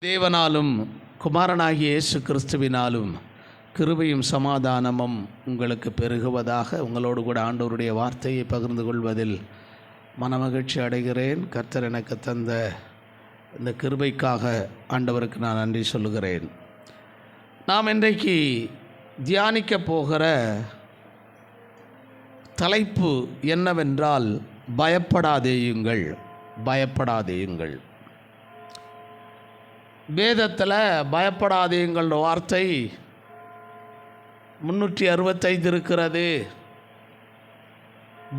தேவனாலும் குமாரனாகிய இயேசு கிறிஸ்துவினாலும் கிருபையும் சமாதானமும் உங்களுக்கு பெருகுவதாக. உங்களோடு கூட ஆண்டவருடைய வார்த்தையை பகிர்ந்து கொள்வதில் மனமகிழ்ச்சி அடைகிறேன். கர்த்தர் எனக்கு தந்த இந்த கிருபைக்காக ஆண்டவருக்கு நான் நன்றி சொல்லுகிறேன். நாம் இன்றைக்கு தியானிக்க போகிற தலைப்பு என்னவென்றால் பயப்படாதேயுங்கள், பயப்படாதேயுங்கள். வேதத்தில் பயப்படாதேங்கிற வார்த்தை 365 இருக்கிறது.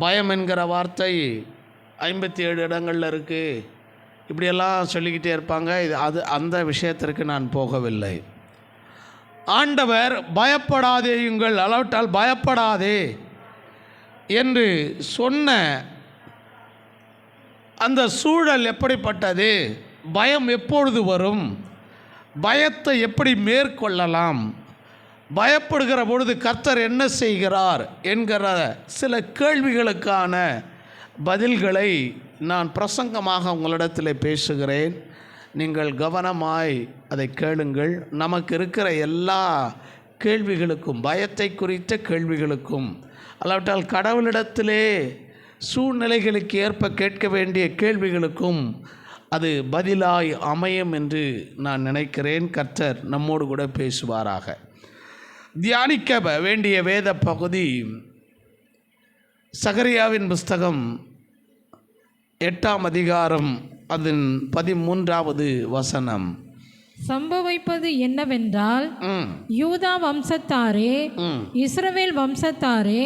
பயம் என்கிற வார்த்தை 57 இடங்களில் இருக்குது. இப்படியெல்லாம் சொல்லிக்கிட்டே இருப்பாங்க. அந்த விஷயத்திற்கு நான் போகவில்லை. ஆண்டவர் பயப்படாதேயுங்கள், அளவிட்டால் பயப்படாதே என்று சொன்ன அந்த சூழல் எப்படிப்பட்டது, பயம் எப்பொழுது வரும், பயத்தை எப்படி மேற்கொள்ளலாம், பயப்படுகிற பொழுது கர்த்தர் என்ன செய்கிறார் என்கிற சில கேள்விகளுக்கான பதில்களை நான் பிரசங்கமாக உங்களிடத்தில் பேசுகிறேன். நீங்கள் கவனமாய் அதை கேளுங்கள். நமக்கு இருக்கிற எல்லா கேள்விகளுக்கும், பயத்தை குறித்த கேள்விகளுக்கும், அல்லாவிட்டால் கடவுளிடத்திலே சூழ்நிலைகளுக்கு ஏற்ப கேட்க வேண்டிய கேள்விகளுக்கும் அது பதிலாய் அமையும் என்று நான் நினைக்கிறேன். கர்த்தர் நம்மோடு கூட பேசுவாராக. தியானிக்க வேண்டிய வேத பகுதி சகரியாவின் புஸ்தகம் 8ஆம் அதிகாரம் அதன் 13வது வசனம். சம்பவிப்பது என்னவென்றால், யூதா வம்சத்தாரே, இஸ்ரவேல் வம்சத்தாரே,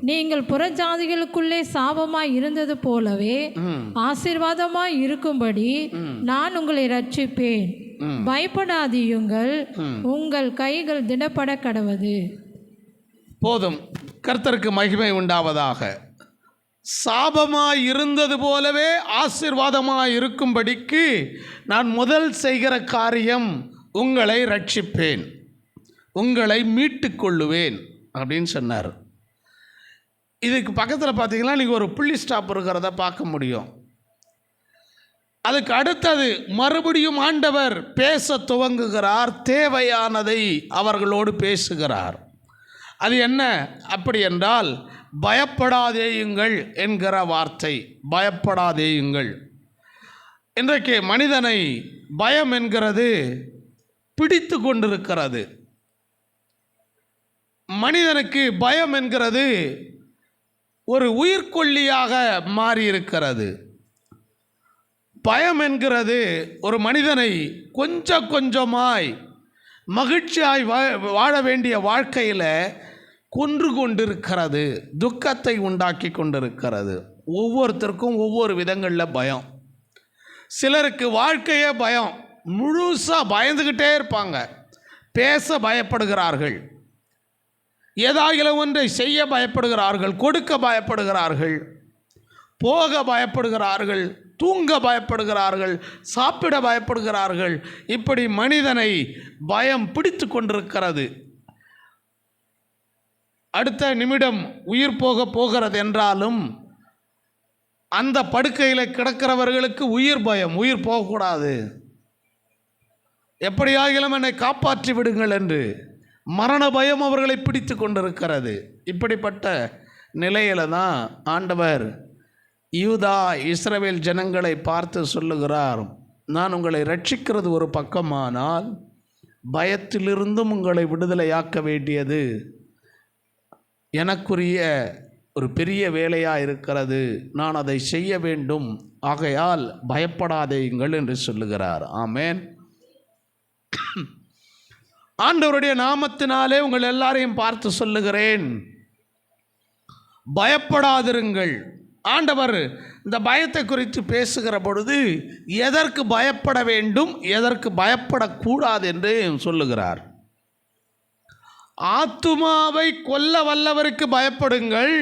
நீங்கள் புறஜாதிகளுக்குள்ளே சாபமாய் இருந்தது போலவே ஆசீர்வாதமாய் இருக்கும்படி நான் உங்களை ரட்சிப்பேன். பயப்படாதீயுங்கள், உங்கள் கைகள் திடப்பட கடவது. போதும். கர்த்தருக்கு மகிமை உண்டாவதாக. சாபமாய் இருந்தது போலவே ஆசீர்வாதமாய் இருக்கும்படிக்கு நான் முதல் செய்கிற காரியம் உங்களை ரட்சிப்பேன், உங்களை மீட்டு கொள்ளுவேன் அப்படின்னு சொன்னார். இதுக்கு பக்கத்தில் பார்த்தீங்கன்னா நீங்கள் ஒரு புள்ளி ஸ்டாப் இருக்கிறத பார்க்க முடியும். அதுக்கு அடுத்தது மறுபடியும் ஆண்டவர் பேச துவங்குகிறார். தேவையானதை அவர்களோடு பேசுகிறார். அது என்ன அப்படி என்றால், பயப்படாதேயுங்கள் என்கிற வார்த்தை. பயப்படாதேயுங்கள். இன்றைக்கு மனிதனை பயம் என்கிறது பிடித்து கொண்டிருக்கிறது. மனிதனுக்கு பயம் என்கிறது ஒரு உயிர்கொல்லியாக மாறியிருக்கிறது. பயம் என்கிறது ஒரு மனிதனை கொஞ்சம் கொஞ்சமாய் மகிழ்ச்சியாய் வாழ வேண்டிய வாழ்க்கையில் கொன்று கொண்டிருக்கிறது, துக்கத்தை உண்டாக்கி கொண்டிருக்கிறது. ஒவ்வொருத்தருக்கும் ஒவ்வொரு விதங்களில் பயம். சிலருக்கு வாழ்க்கையே பயம், முழுசாக பயந்துக்கிட்டே இருப்பாங்க. பேச பயப்படுகிறார்கள், ஏதாகிலும் ஒன்றை செய்ய பயப்படுகிறார்கள், கொடுக்க பயப்படுகிறார்கள், போக பயப்படுகிறார்கள், தூங்க பயப்படுகிறார்கள், சாப்பிட பயப்படுகிறார்கள். இப்படி மனிதனை பயம் பிடித்து கொண்டிருக்கிறது. அடுத்த நிமிடம் உயிர் போகிறது என்றாலும் அந்த படுக்கையில் கிடக்கிறவர்களுக்கு உயிர் பயம், உயிர் போகக்கூடாது, எப்படியாகிலும் என்னை காப்பாற்றி விடுங்கள் என்று மரண பயம் அவர்களை பிடித்து கொண்டிருக்கிறது. இப்படிப்பட்ட நிலையில தான் ஆண்டவர் யூதா இஸ்ரவேல் ஜனங்களை பார்த்து சொல்லுகிறார், நான் உங்களை ரட்சிக்கிறது ஒரு பக்கமானால் பயத்திலிருந்தும் உங்களை விடுதலையாக்க வேண்டியது எனக்குரிய ஒரு பெரிய வேலையாக இருக்கிறது. நான் அதை செய்ய வேண்டும், ஆகையால் பயப்படாதேயுங்கள் என்று சொல்லுகிறார். ஆமேன். ஆண்டவருடைய நாமத்தினாலே உங்கள் எல்லாரையும் பார்த்து சொல்லுகிறேன், பயப்படாதிருங்கள். ஆண்டவர் இந்த பயத்தை குறித்து பேசுகிற பொழுது எதற்கு பயப்பட வேண்டும், எதற்கு பயப்படக்கூடாது என்று சொல்லுகிறார். ஆத்துமாவை கொல்ல வல்லவருக்கு பயப்படுங்கள்,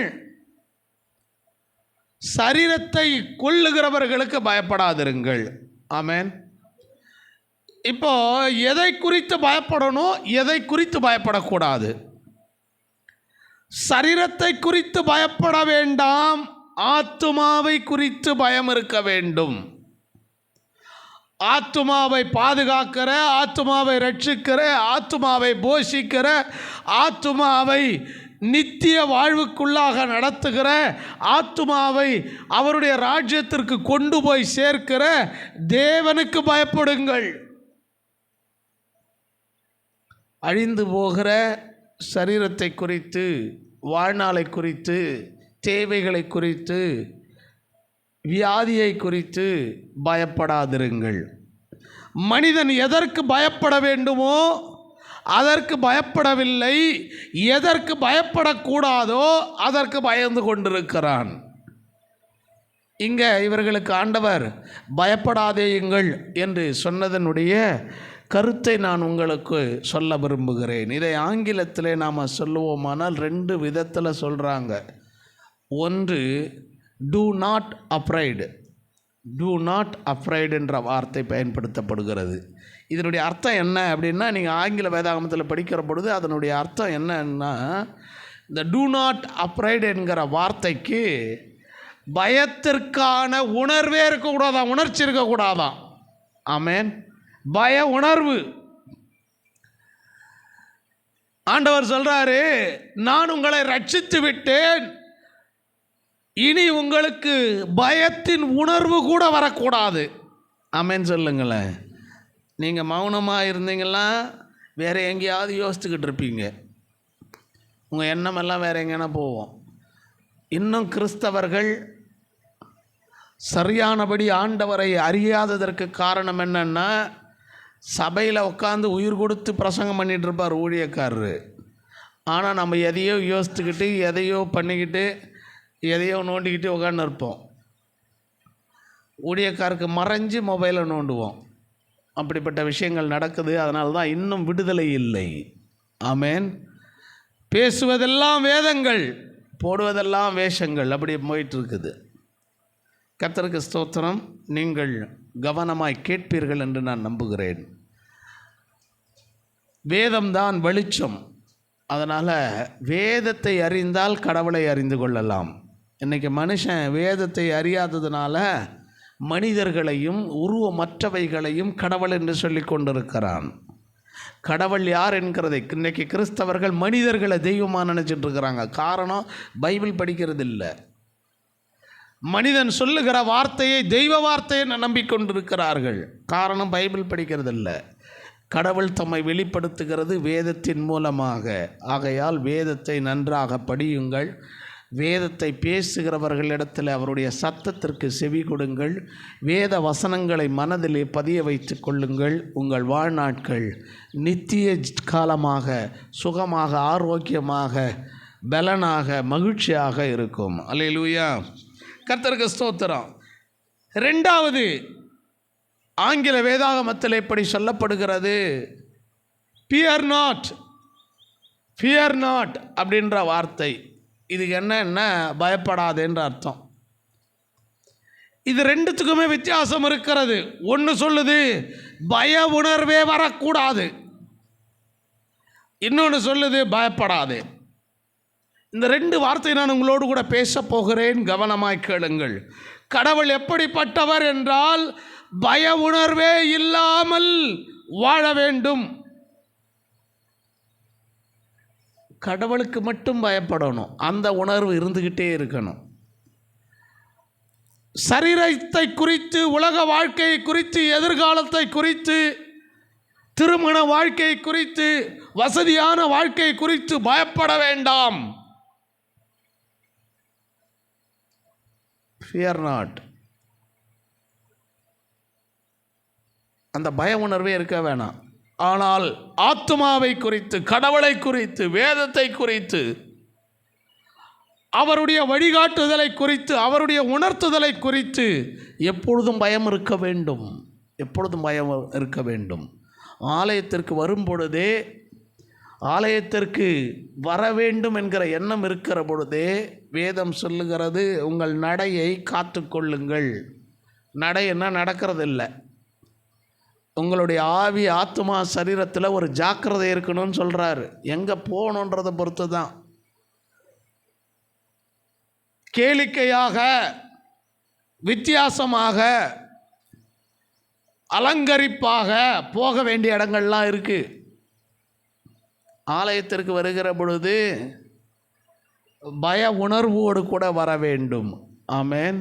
சரீரத்தை கொல்லுகிறவர்களுக்கு பயப்படாதிருங்கள். ஆமென். இப்போ எதை குறித்து பயப்படணும், எதை குறித்து பயப்படக்கூடாது? சரீரத்தை குறித்து பயப்பட வேண்டாம், ஆத்துமாவை குறித்து பயம் இருக்க வேண்டும். ஆத்துமாவை பாதுகாக்கிற, ஆத்துமாவை ரட்சிக்கிற, ஆத்துமாவை போஷிக்கிற, ஆத்துமாவை நித்திய வாழ்வுக்குள்ளாக நடத்துகிற, ஆத்துமாவை அவருடைய ராஜ்யத்திற்கு கொண்டு போய் சேர்க்கிற தேவனுக்கு பயப்படுங்கள். அழிந்து போகிற சரீரத்தை குறித்து, வாழ்நாளை குறித்து, தேவைகளை குறித்து, வியாதியை குறித்து பயப்படாதிருங்கள். மனிதன் எதற்கு பயப்பட வேண்டுமோ அதற்கு பயப்படவில்லை, எதற்கு பயப்படக்கூடாதோ அதற்கு பயந்து கொண்டிருக்கிறான். இங்கே இவர்களுக்கு ஆண்டவர் பயப்படாதேயுங்கள் என்று சொன்னதனுடைய கருத்தை நான் உங்களுக்கு சொல்ல விரும்புகிறேன். இதை ஆங்கிலத்தில் நாம் சொல்லுவோமானால் 2 விதத்தில் சொல்கிறாங்க. ஒன்று, do not afraid. Do not afraid என்ற வார்த்தை பயன்படுத்தப்படுகிறது. இதனுடைய அர்த்தம் என்ன அப்படின்னா, நீங்கள் ஆங்கில வேதாகமத்தில் படிக்கிற பொழுது அதனுடைய அர்த்தம் என்னன்னா, இந்த டூ நாட் அஃப்ரைடு என்கிற வார்த்தைக்கு பயத்திற்கான உணர்வே இருக்கக்கூடாதான், உணர்ச்சி இருக்கக்கூடாதான். ஆமென். பய உணர்வு. ஆண்டவர் சொல்றாரு, நான் உங்களை ரட்சித்து விட்டேன், இனி உங்களுக்கு பயத்தின் உணர்வு கூட வரக்கூடாது. ஆமென் சொல்லுங்களேன். நீங்கள் மௌனமாக இருந்தீங்கன்னா வேறு எங்கேயாவது யோசிச்சுக்கிட்டு இருப்பீங்க, உங்கள் எண்ணமெல்லாம் வேறு எங்கேனா போவோம். இன்னும் கிறிஸ்தவர்கள் சரியானபடி ஆண்டவரை அறியாததற்கு காரணம் என்னன்னா, சபையில் உட்காந்து உயிர் கொடுத்து பிரசங்கம் பண்ணிகிட்டு இருப்பார் ஊழியக்காரரு. ஆனால் நம்ம எதையோ யோசித்துக்கிட்டு, எதையோ பண்ணிக்கிட்டு, எதையோ நோண்டிக்கிட்டு உட்காந்து இருப்போம். ஊழியக்காருக்கு மறைஞ்சு மொபைலை நோண்டுவோம். அப்படிப்பட்ட விஷயங்கள் நடக்குது. அதனால தான் இன்னும் விடுதலை இல்லை. ஆமென். பேசுவதெல்லாம் வேதங்கள், போடுவதெல்லாம் வேஷங்கள், அப்படி போயிட்டுருக்குது. கர்த்தருக்கு ஸ்தோத்திரம். நீங்கள் கவனமாய் கேட்பீர்கள் என்று நான் நம்புகிறேன். வேதம்தான் வெளிச்சம். அதனால் வேதத்தை அறிந்தால் கடவுளை அறிந்து கொள்ளலாம். இன்றைக்கி மனுஷன் வேதத்தை அறியாததுனால மனிதர்களையும் உருவமற்றவைகளையும் கடவுள் என்று சொல்லி கொண்டிருக்கிறான். கடவுள் யார் என்கிறதை இன்றைக்கி கிறிஸ்தவர்கள் மனிதர்களை தெய்வமாக நினச்சிட்டு இருக்கிறாங்க. காரணம், பைபிள் படிக்கிறது இல்லை. மனிதன் சொல்லுகிற வார்த்தையை தெய்வ வார்த்தையை நம்பிக்கொண்டிருக்கிறார்கள். காரணம், பைபிள் படிக்கிறது இல்லை. கடவுள் தம்மை வெளிப்படுத்துகிறது வேதத்தின் மூலமாக. ஆகையால் வேதத்தை நன்றாக படியுங்கள். வேதத்தை பேசுகிறவர்களிடத்தில் அவருடைய சத்தத்திற்கு செவி கொடுங்கள். வேத வசனங்களை மனதிலே பதிய வைத்து கொள்ளுங்கள். உங்கள் வாழ்நாட்கள் நித்திய காலமாக சுகமாக, ஆரோக்கியமாக, பலனாக, மகிழ்ச்சியாக இருக்கும். அல்லேலூயா. கர்த்தருக்கு ஸ்தோத்திரம். 2வது, ஆங்கில வேதாகமத்தில் இப்படி சொல்லப்படுகிறது, ஃபியர் நாட். ஃபியர் நாட் அப்படின்ற வார்த்தை, இதுக்கு என்னன்னா பயப்படாதேன்ற அர்த்தம். இது 2த்துக்குமே வித்தியாசம் இருக்கிறது. ஒன்று சொல்லுது பய உணர்வே வரக்கூடாது, இன்னொன்று சொல்லுது பயப்படாதே. இந்த 2 வார்த்தை நான் உங்களோடு கூட பேச போகிறேன். கவனமாய் கேளுங்கள். கடவுள் எப்படிப்பட்டவர் என்றால், பய உணர்வே இல்லாமல் வாழ வேண்டும். கடவுளுக்கு மட்டும் பயப்படணும், அந்த உணர்வு இருந்துக்கிட்டே இருக்கணும். சரீரத்தை குறித்து, உலக வாழ்க்கையை குறித்து, எதிர்காலத்தை குறித்து, திருமண வாழ்க்கை குறித்து, வசதியான வாழ்க்கை குறித்து பயப்பட வேண்டாம். Fear not. அந்த பய உணர்வே இருக்க வேணாம். ஆனால் ஆத்துமாவை குறித்து, கடவுளை குறித்து, வேதத்தை குறித்து, அவருடைய வழிகாட்டுதலை குறித்து, அவருடைய உணர்த்துதலை குறித்து எப்பொழுதும் பயம் இருக்க வேண்டும். எப்பொழுதும் பயம் இருக்க வேண்டும். ஆலயத்திற்கு வரும் பொழுதே, ஆலயத்திற்கு வர வேண்டும் என்கிற எண்ணம் இருக்கிற பொழுதே வேதம் சொல்லுகிறது, உங்கள் நடையை காத்து கொள்ளுங்கள். நடை என்ன நடக்கிறதில்லை. உங்களுடைய ஆவி, ஆத்மா, சரீரத்தில் ஒரு ஜாக்கிரதை இருக்கணும்னு சொல்கிறாரு. எங்கே போகணுன்றதை பொறுத்து தான். கேளிக்கையாக, வித்தியாசமாக, அலங்கரிப்பாக போக வேண்டிய இடங்கள்லாம் இருக்குது. ஆலயத்திற்கு வருகிற பொழுது பய உணர்வோடு கூட வர வேண்டும். ஆமேன்,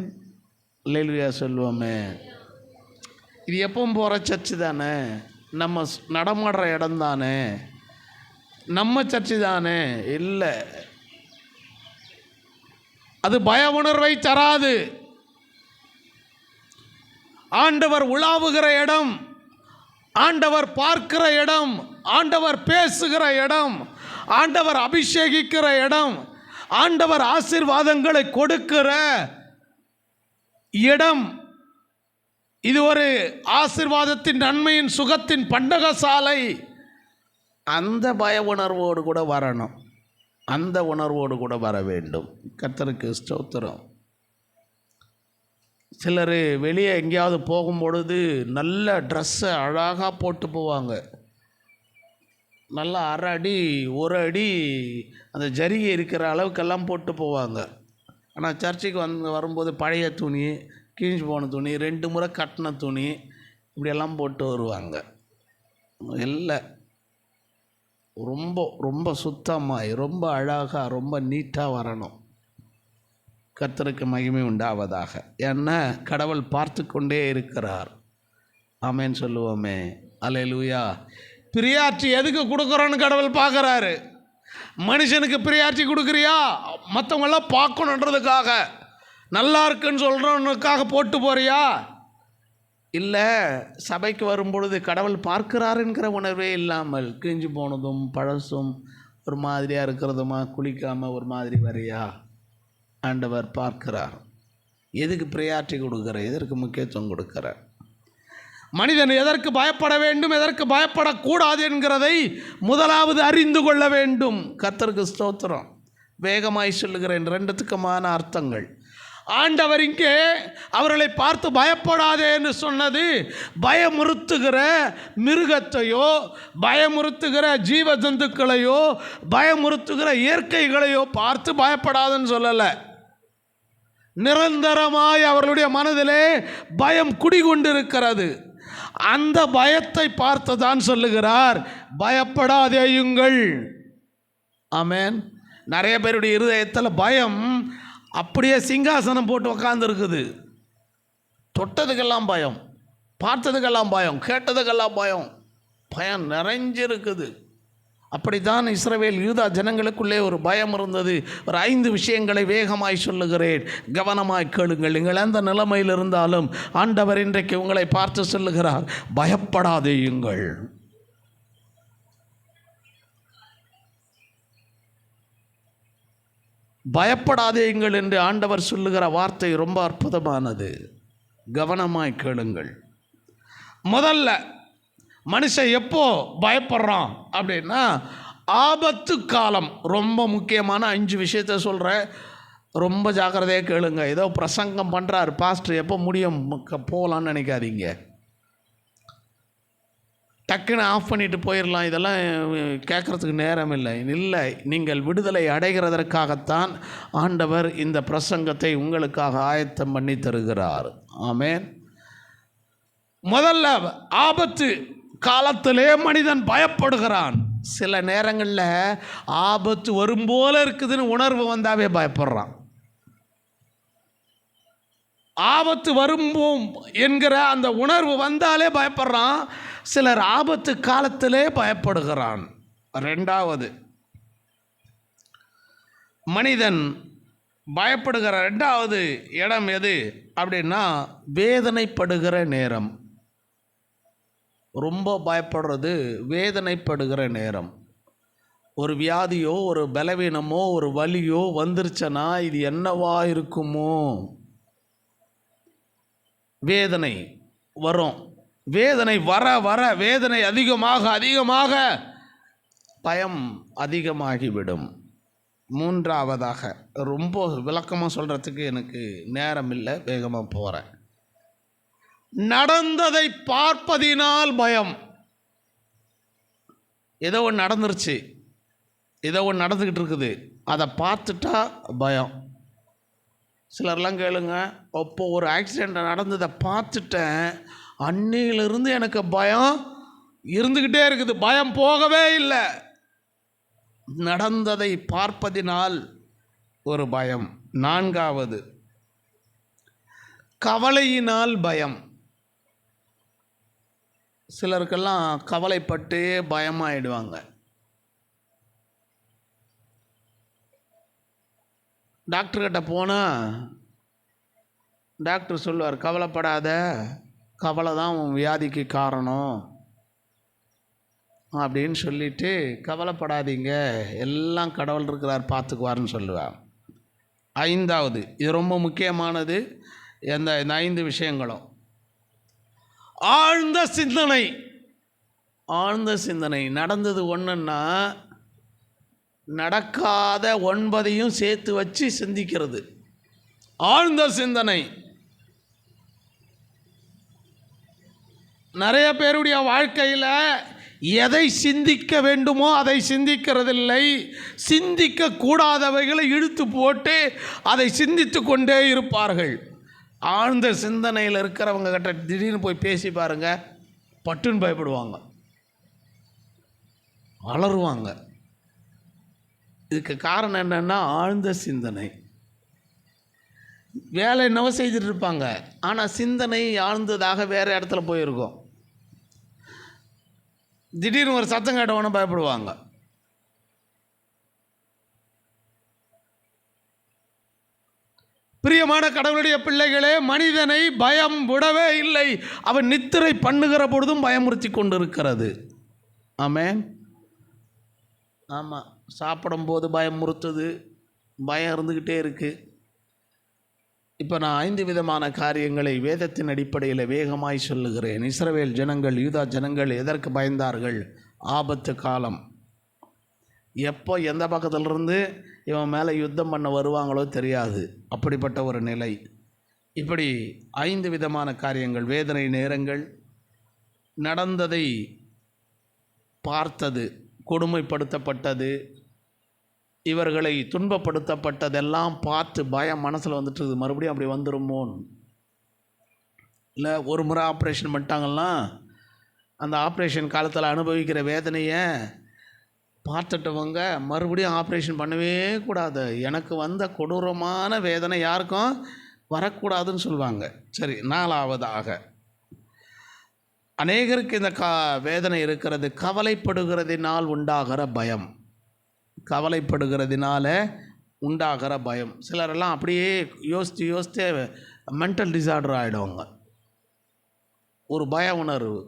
அல்லேலூயா சொல்லுவோமே. இது எப்பவும் போகிற சர்ச்சு தானே, நம்ம நடமாடுற இடம் தானே, நம்ம சர்ச்சு தானே. இல்லை, அது பய உணர்வை தராது. ஆண்டவர் உலாவுகிற இடம், ஆண்டவர் பார்க்கிற இடம், ஆண்டவர் பேசுகிற இடம், ஆண்டவர் அபிஷேகிக்கிற இடம், ஆண்டவர் ஆசீர்வாதங்களை கொடுக்கிற இடம். இது ஒரு ஆசீர்வாதத்தின், நன்மையின், சுகத்தின் பண்டகசாலை. அந்த பய உணர்வோடு கூட வரணும், அந்த உணர்வோடு கூட வர வேண்டும். கர்த்தருக்கு ஸ்தோத்திரம். சிலர் வெளியே எங்கேயாவது போகும்பொழுது நல்ல ட்ரெஸ்ஸை அழகாக போட்டு போவாங்க. நல்லா அரை அடி ஒரு அடி அந்த ஜரிகை இருக்கிற அளவுக்கெல்லாம் போட்டு போவாங்க. ஆனால் சர்ச்சுக்கு வரும்போது பழைய துணி, கிழிஞ்சு போன துணி, 2 முறை கட்டின துணி, இப்படியெல்லாம் போட்டு வருவாங்க. இல்லை, ரொம்ப ரொம்ப சுத்தமாய், ரொம்ப அழகாக, ரொம்ப நீட்டாக வரணும். கர்த்தருக்கு மகிமை உண்டாவதாக. ஏன்னா கடவுள் பார்த்து கொண்டே இருக்கிறார். ஆமேன் சொல்லுவோமே. அல்லேலூயா. பிரியாட்சி எதுக்கு கொடுக்குறோன்னு கடவுள் பார்க்குறாரு. மனுஷனுக்கு பிரியாட்சி கொடுக்குறியா? மற்றவங்களாம் பார்க்கணுன்றதுக்காக, நல்லா இருக்குன்னு சொல்கிறவனுக்காக போட்டு போறியா? இல்லை, சபைக்கு வரும்பொழுது கடவுள் பார்க்கிறாருங்கிற உணர்வே இல்லாமல் கிழிஞ்சு போனதும் பழசும் ஒரு மாதிரியாக இருக்கிறதுமா, குளிக்காமல் ஒரு மாதிரி வரியா? ஆண்டவர் பார்க்கிறார். எதுக்கு பிரியாரிட்டி கொடுக்குற, எதற்கு முக்கியத்துவம் கொடுக்குற? மனிதன் எதற்கு பயப்பட வேண்டும், எதற்கு பயப்படக்கூடாது என்கிறதை முதலாவது அறிந்து கொள்ள வேண்டும். கர்த்தருக்கு ஸ்தோத்திரம். வேகமாய் சொல்லுகிறேன், 2த்துக்குமான அர்த்தங்கள். ஆண்டவர் இங்கே அவர்களை பார்த்து பயப்படாதே என்று சொன்னது, பயமுறுத்துகிற மிருகத்தையோ, பயமுறுத்துகிற ஜீவ ஜந்துக்களையோ, பயமுறுத்துகிற இயற்கைகளையோ பார்த்து பயப்படாதுன்னு சொல்லலை. நிரந்தரமாய் அவர்களுடைய மனதிலே பயம் குடிகொண்டிருக்கிறது. அந்த பயத்தை பார்த்து தான் சொல்லுகிறார், பயப்படாதேயுங்கள். ஆமேன். நிறைய பேருடைய இருதயத்தில் பயம் அப்படியே சிங்காசனம் போட்டு உக்காந்துருக்குது. தொட்டதுக்கெல்லாம் பயம், பார்த்ததுக்கெல்லாம் பயம், கேட்டதுக்கெல்லாம் பயம், பயம் நிறைஞ்சிருக்குது. அப்படித்தான் இஸ்ரவேல் யூதா ஜனங்களுக்குள்ளே ஒரு பயம் இருந்தது. ஒரு 5 விஷயங்களை வேகமாய் சொல்லுகிறேன், கவனமாய் கேளுங்கள். நீங்கள் எந்த நிலைமையில் இருந்தாலும் ஆண்டவர் இன்றைக்கு உங்களை பார்த்து சொல்லுகிறார், பயப்படாதேயுங்கள். பயப்படாதேயுங்கள் என்று ஆண்டவர் சொல்லுகிற வார்த்தை ரொம்ப அற்புதமானது. கவனமாய் கேளுங்கள். முதல்ல மனுஷன் எப்போ பயப்படுறான் அப்படின்னா, ஆபத்து காலம். ரொம்ப முக்கியமான 5 விஷயத்தை சொல்கிறேன், ரொம்ப ஜாக்கிரதையாக கேளுங்க. ஏதோ பிரசங்கம் பண்ணுறாரு பாஸ்டர், எப்போ முடியும் போகலான்னு நினைக்காதீங்க. டக்குன்னு ஆஃப் பண்ணிட்டு போயிடலாம், இதெல்லாம் கேட்குறதுக்கு நேரம் இல்லை. இல்லை, நீங்கள் விடுதலை அடைகிறதற்காகத்தான் ஆண்டவர் இந்த பிரசங்கத்தை உங்களுக்காக ஆயத்தம் பண்ணி தருகிறார். ஆமேன். முதல்ல ஆபத்து காலத்திலே மனிதன் பயப்படுகிறான். சில நேரங்களில் ஆபத்து வரும்போல இருக்குதுன்னு உணர்வு வந்தாவே பயப்படுறான். ஆபத்து வரும்போம் என்கிற அந்த உணர்வு வந்தாலே பயப்படுறான். சிலர் ஆபத்து காலத்திலே பயப்படுகிறான். 2வது, மனிதன் பயப்படுகிற 2வது இடம் எது அப்படின்னா, வேதனைப்படுகிற நேரம். ரொம்ப பயப்படுறது வேதனைப்படுகிற நேரம். ஒரு வியாதியோ, ஒரு பலவீனமோ, ஒரு வலியோ வந்துருச்சுன்னா இது என்னவா இருக்குமோ, வேதனை வரும். வேதனை வர வர, வேதனை அதிகமாக அதிகமாக பயம் அதிகமாகிவிடும். 3வதாக, ரொம்ப விளக்கமாக சொல்கிறதுக்கு எனக்கு நேரம் இல்லை, வேகமாக போகிறேன். நடந்ததை பார்ப்பதினால் பயம். ஏதோ ஒன்று நடந்துருச்சு, ஏதோ ஒன்று நடந்துக்கிட்டு இருக்குது, அதை பார்த்துட்டா பயம். சிலர்லாம் கேளுங்க, அப்போது ஒரு ஆக்சிடெண்ட் நடந்ததை பார்த்துட்டேன், அன்னையிலிருந்து எனக்கு பயம் இருந்துக்கிட்டே இருக்குது, பயம் போகவே இல்லை. நடந்ததை பார்ப்பதினால் ஒரு பயம். 4வது, கவலையினால் பயம். சிலருக்கெல்லாம் கவலைப்பட்டு பயமாயிடுவாங்க. டாக்டர்கிட்ட போனால் டாக்டர் சொல்லுவார், கவலைப்படாத, கவலை தான் உன் வியாதிக்கு காரணம் அப்படின்னு சொல்லிட்டு, கவலைப்படாதீங்க, எல்லாம் கடவுள் இருக்கிறார் பார்த்துக்குவார்னு சொல்லுவார். 5வது, இது ரொம்ப முக்கியமானது. இந்த 5 விஷயங்களும் ஆழ்ந்த சிந்தனை. ஆழ்ந்த சிந்தனை. நடந்தது ஒன்றுன்னா நடக்காத 9ஐயும் சேர்த்து வச்சு சிந்திக்கிறது ஆழ்ந்த சிந்தனை. நிறைய பேருடைய வாழ்க்கையில் எதை சிந்திக்க வேண்டுமோ அதை சிந்திக்கிறதில்லை. சிந்திக்க கூடாதவைகளை இழுத்து போட்டு அதை சிந்தித்து கொண்டே இருப்பார்கள். ஆழ்ந்த சிந்தனையில் இருக்கிறவங்க கிட்ட திடீர்னு போய் பேசி பாருங்க, பட்டுன்னு பயப்படுவாங்க, அலறுவாங்க. இதுக்கு காரணம் என்னென்னா ஆழ்ந்த சிந்தனை. வேலை என்னவோ செய்துட்டு இருப்பாங்க, ஆனால் சிந்தனை ஆழ்ந்ததாக வேறு இடத்துல போயிருக்கும். திடீர்னு ஒரு சத்தம் கேட்டவொன்னே பயப்படுவாங்க. பிரியமான கடவுளுடைய பிள்ளைகளே, மனிதனை பயம் விடவே இல்லை. அவன் நித்திரை பண்ணுகிற பொழுதும் பயமுறுத்தி கொண்டு இருக்கிறது. ஆமென். ஆமாம், சாப்பிடும்போது பயமுறுத்துது, பயம் இருந்துக்கிட்டே இருக்குது. இப்போ நான் 5 விதமான காரியங்களை வேதத்தின் அடிப்படையில் வேகமாய் சொல்லுகிறேன். இஸ்ரவேல் ஜனங்கள், யூதா ஜனங்கள் எதற்கு பயந்தார்கள்? ஆபத்து காலம். எப்போ எந்த பக்கத்திலிருந்து இவன் மேலே யுத்தம் பண்ண வருவாங்களோ தெரியாது, அப்படிப்பட்ட ஒரு நிலை. இப்படி 5 விதமான காரியங்கள், வேதனை நேரங்கள், நடந்ததை பார்த்தது, கொடுமைப்படுத்தப்பட்டது, இவர்களை துன்பப்படுத்தப்பட்டதெல்லாம் பார்த்து பயம் மனசில் வந்துட்டு மறுபடியும் அப்படி வந்துடுமோன்னு. இல்லை, ஒரு முறை ஆப்ரேஷன் பண்ணிட்டாங்கன்னா அந்த ஆப்ரேஷன் காலத்தில் அனுபவிக்கிற வேதனையை பார்த்துட்டவங்க மறுபடியும் ஆப்ரேஷன் பண்ணவே கூடாது. எனக்கு வந்த கொடூரமான வேதனை யாருக்கும் வரக்கூடாதுன்னு சொல்லுவாங்க. சரி, 4வதாக அநேகருக்கு இந்த வேதனை இருக்கிறது கவலைப்படுகிறதினால் உண்டாகிற பயம். கவலைப்படுகிறதினால உண்டாகிற பயம். சிலரெல்லாம் அப்படியே யோசித்து மென்டல் டிசார்டர் ஆகிடுவாங்க. ஒரு பய உணர்வு,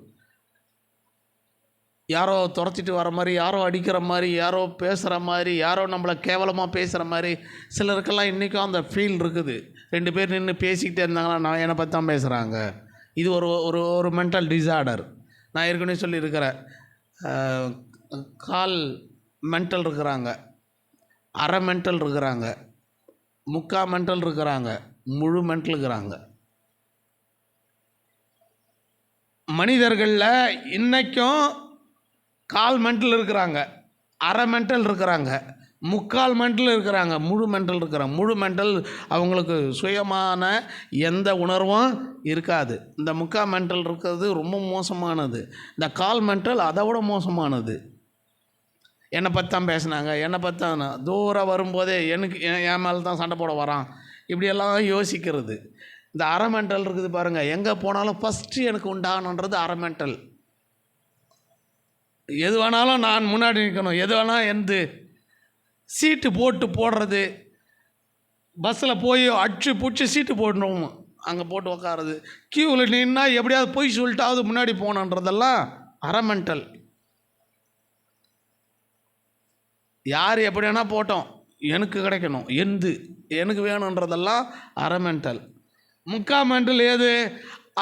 யாரோ துரத்திட்டு வர மாதிரி, யாரோ அடிக்கிற மாதிரி, யாரோ பேசுகிற மாதிரி, யாரோ நம்மளை கேவலமாக பேசுகிற மாதிரி. சிலருக்கெல்லாம் இன்றைக்கும் அந்த ஃபீல் இருக்குது. 2 பேர் நின்று பேசிக்கிட்டே இருந்தாங்கன்னா நான் என்னை பற்றி தான் பேசுகிறாங்க. இது ஒரு ஒரு ஒரு மென்டல் டிசார்டர். நான் ஏற்கனவே சொல்லியிருக்கிறேன், கால் மென்டல் இருக்கிறாங்க, அரை மென்டல் இருக்கிறாங்க, முக்கால் மென்டல் இருக்கிறாங்க, முழு மென்டல் இருக்கிறாங்க. மனிதர்களில் இன்றைக்கும் கால் மென்டல் இருக்கிறாங்க, அரை மென்டல் இருக்கிறாங்க, முக்கால் மென்டல் இருக்கிறாங்க, முழு மென்டல் இருக்கிறாங்க. முழு மென்டல் அவங்களுக்கு சுயமான எந்த உணர்வும் இருக்காது. இந்த முக்கால் மென்டல் இருக்கிறது ரொம்ப மோசமானது. இந்த கால் மென்டல் அதை விட மோசமானது. என்னை பற்றி தான் பேசினாங்க, என்னை பற்றி தான், தூரம் வரும்போதே எனக்கு என் மேலே தான் சண்டை போட வரான், இப்படியெல்லாம் யோசிக்கிறது. இந்த அரை மென்டல் இருக்குது பாருங்கள், எங்கே போனாலும் ஃபஸ்ட்டு எனக்கு உண்டாகணுன்றது அரை மென்டல். எது வேணாலும் நான் முன்னாடி நிற்கணும், எது வேணாலும் எந்த சீட்டு போடுறது, பஸ்ஸில் போய் அடிச்சு பிடிச்சி சீட்டு போடணும், அங்கே போட்டு உக்காருது, க்யூவில் நின்னா எப்படியாவது போய் சொல்லிட்டாவது முன்னாடி போகணுன்றதெல்லாம் அரை மென்டல். யார் எப்படி வேணால் போட்டோம், எனக்கு கிடைக்கணும், எனக்கு வேணுன்றதெல்லாம் அரை மென்டல். முக்கால் மென்டல் ஏது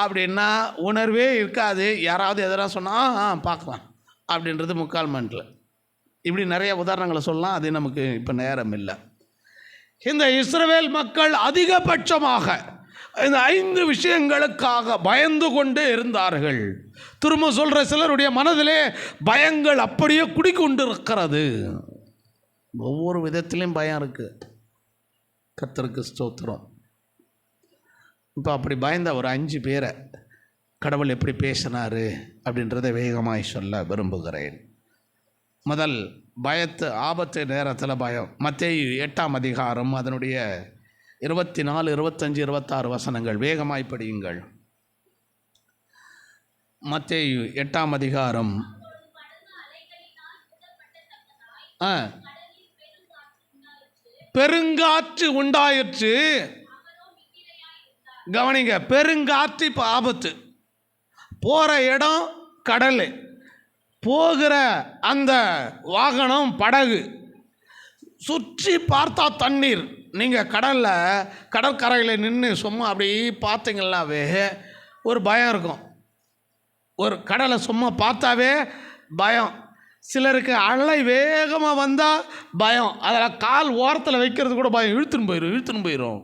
அப்படின்னா உணர்வே இருக்காது. யாராவது எதனா சொன்னால் பார்க்கலாம் அப்படின்றது முக்கால் மென்டல். இப்படி நிறைய உதாரணங்களை சொல்லலாம், அது நமக்கு இப்போ நேரம் இல்லை. இந்த இஸ்ரவேல் மக்கள் அதிகபட்சமாக இந்த 5 விஷயங்களுக்காக பயந்து கொண்டே இருந்தார்கள். திரும்ப சொல்கிற, சிலருடைய மனதிலே பயங்கள் அப்படியே குடிக்கொண்டு இருக்கிறது. ஒவ்வொரு விதத்திலையும் பயம் இருக்குது. கர்த்தருக்கு ஸ்தோத்திரம். இப்போ அப்படி பயந்த ஒரு 5 பேரை கடவுள் எப்படி பேசினார் அப்படின்றத வேகமாய் சொல்ல விரும்புகிறேன். முதல் ஆபத்து நேரத்தில் பயம். மத்தேயு 8ஆம் அதிகாரம் அதனுடைய 24, 25, 26 வசனங்கள் வேகமாய் படியுங்கள். மத்தேயு 8ஆம் அதிகாரம். பெருங்காற்று உண்டாயிற்று. கவனிங்க, பெருங்காற்று இப்போ ஆபத்து. போகிற இடம் கடல், போகிற அந்த வாகனம் படகு, சுற்றி பார்த்தா தண்ணீர். நீங்கள் கடற்கரையில் நின்று சும்மா அப்படி பார்த்தீங்கன்னாவே ஒரு பயம் இருக்கும். ஒரு கடலை சும்மா பார்த்தாவே பயம். சிலருக்கு அலை வேகமாக வந்தால் பயம். அதில் கால் ஓரத்தில் வைக்கிறது கூட பயம். இழுத்துன்னு போயிடும்.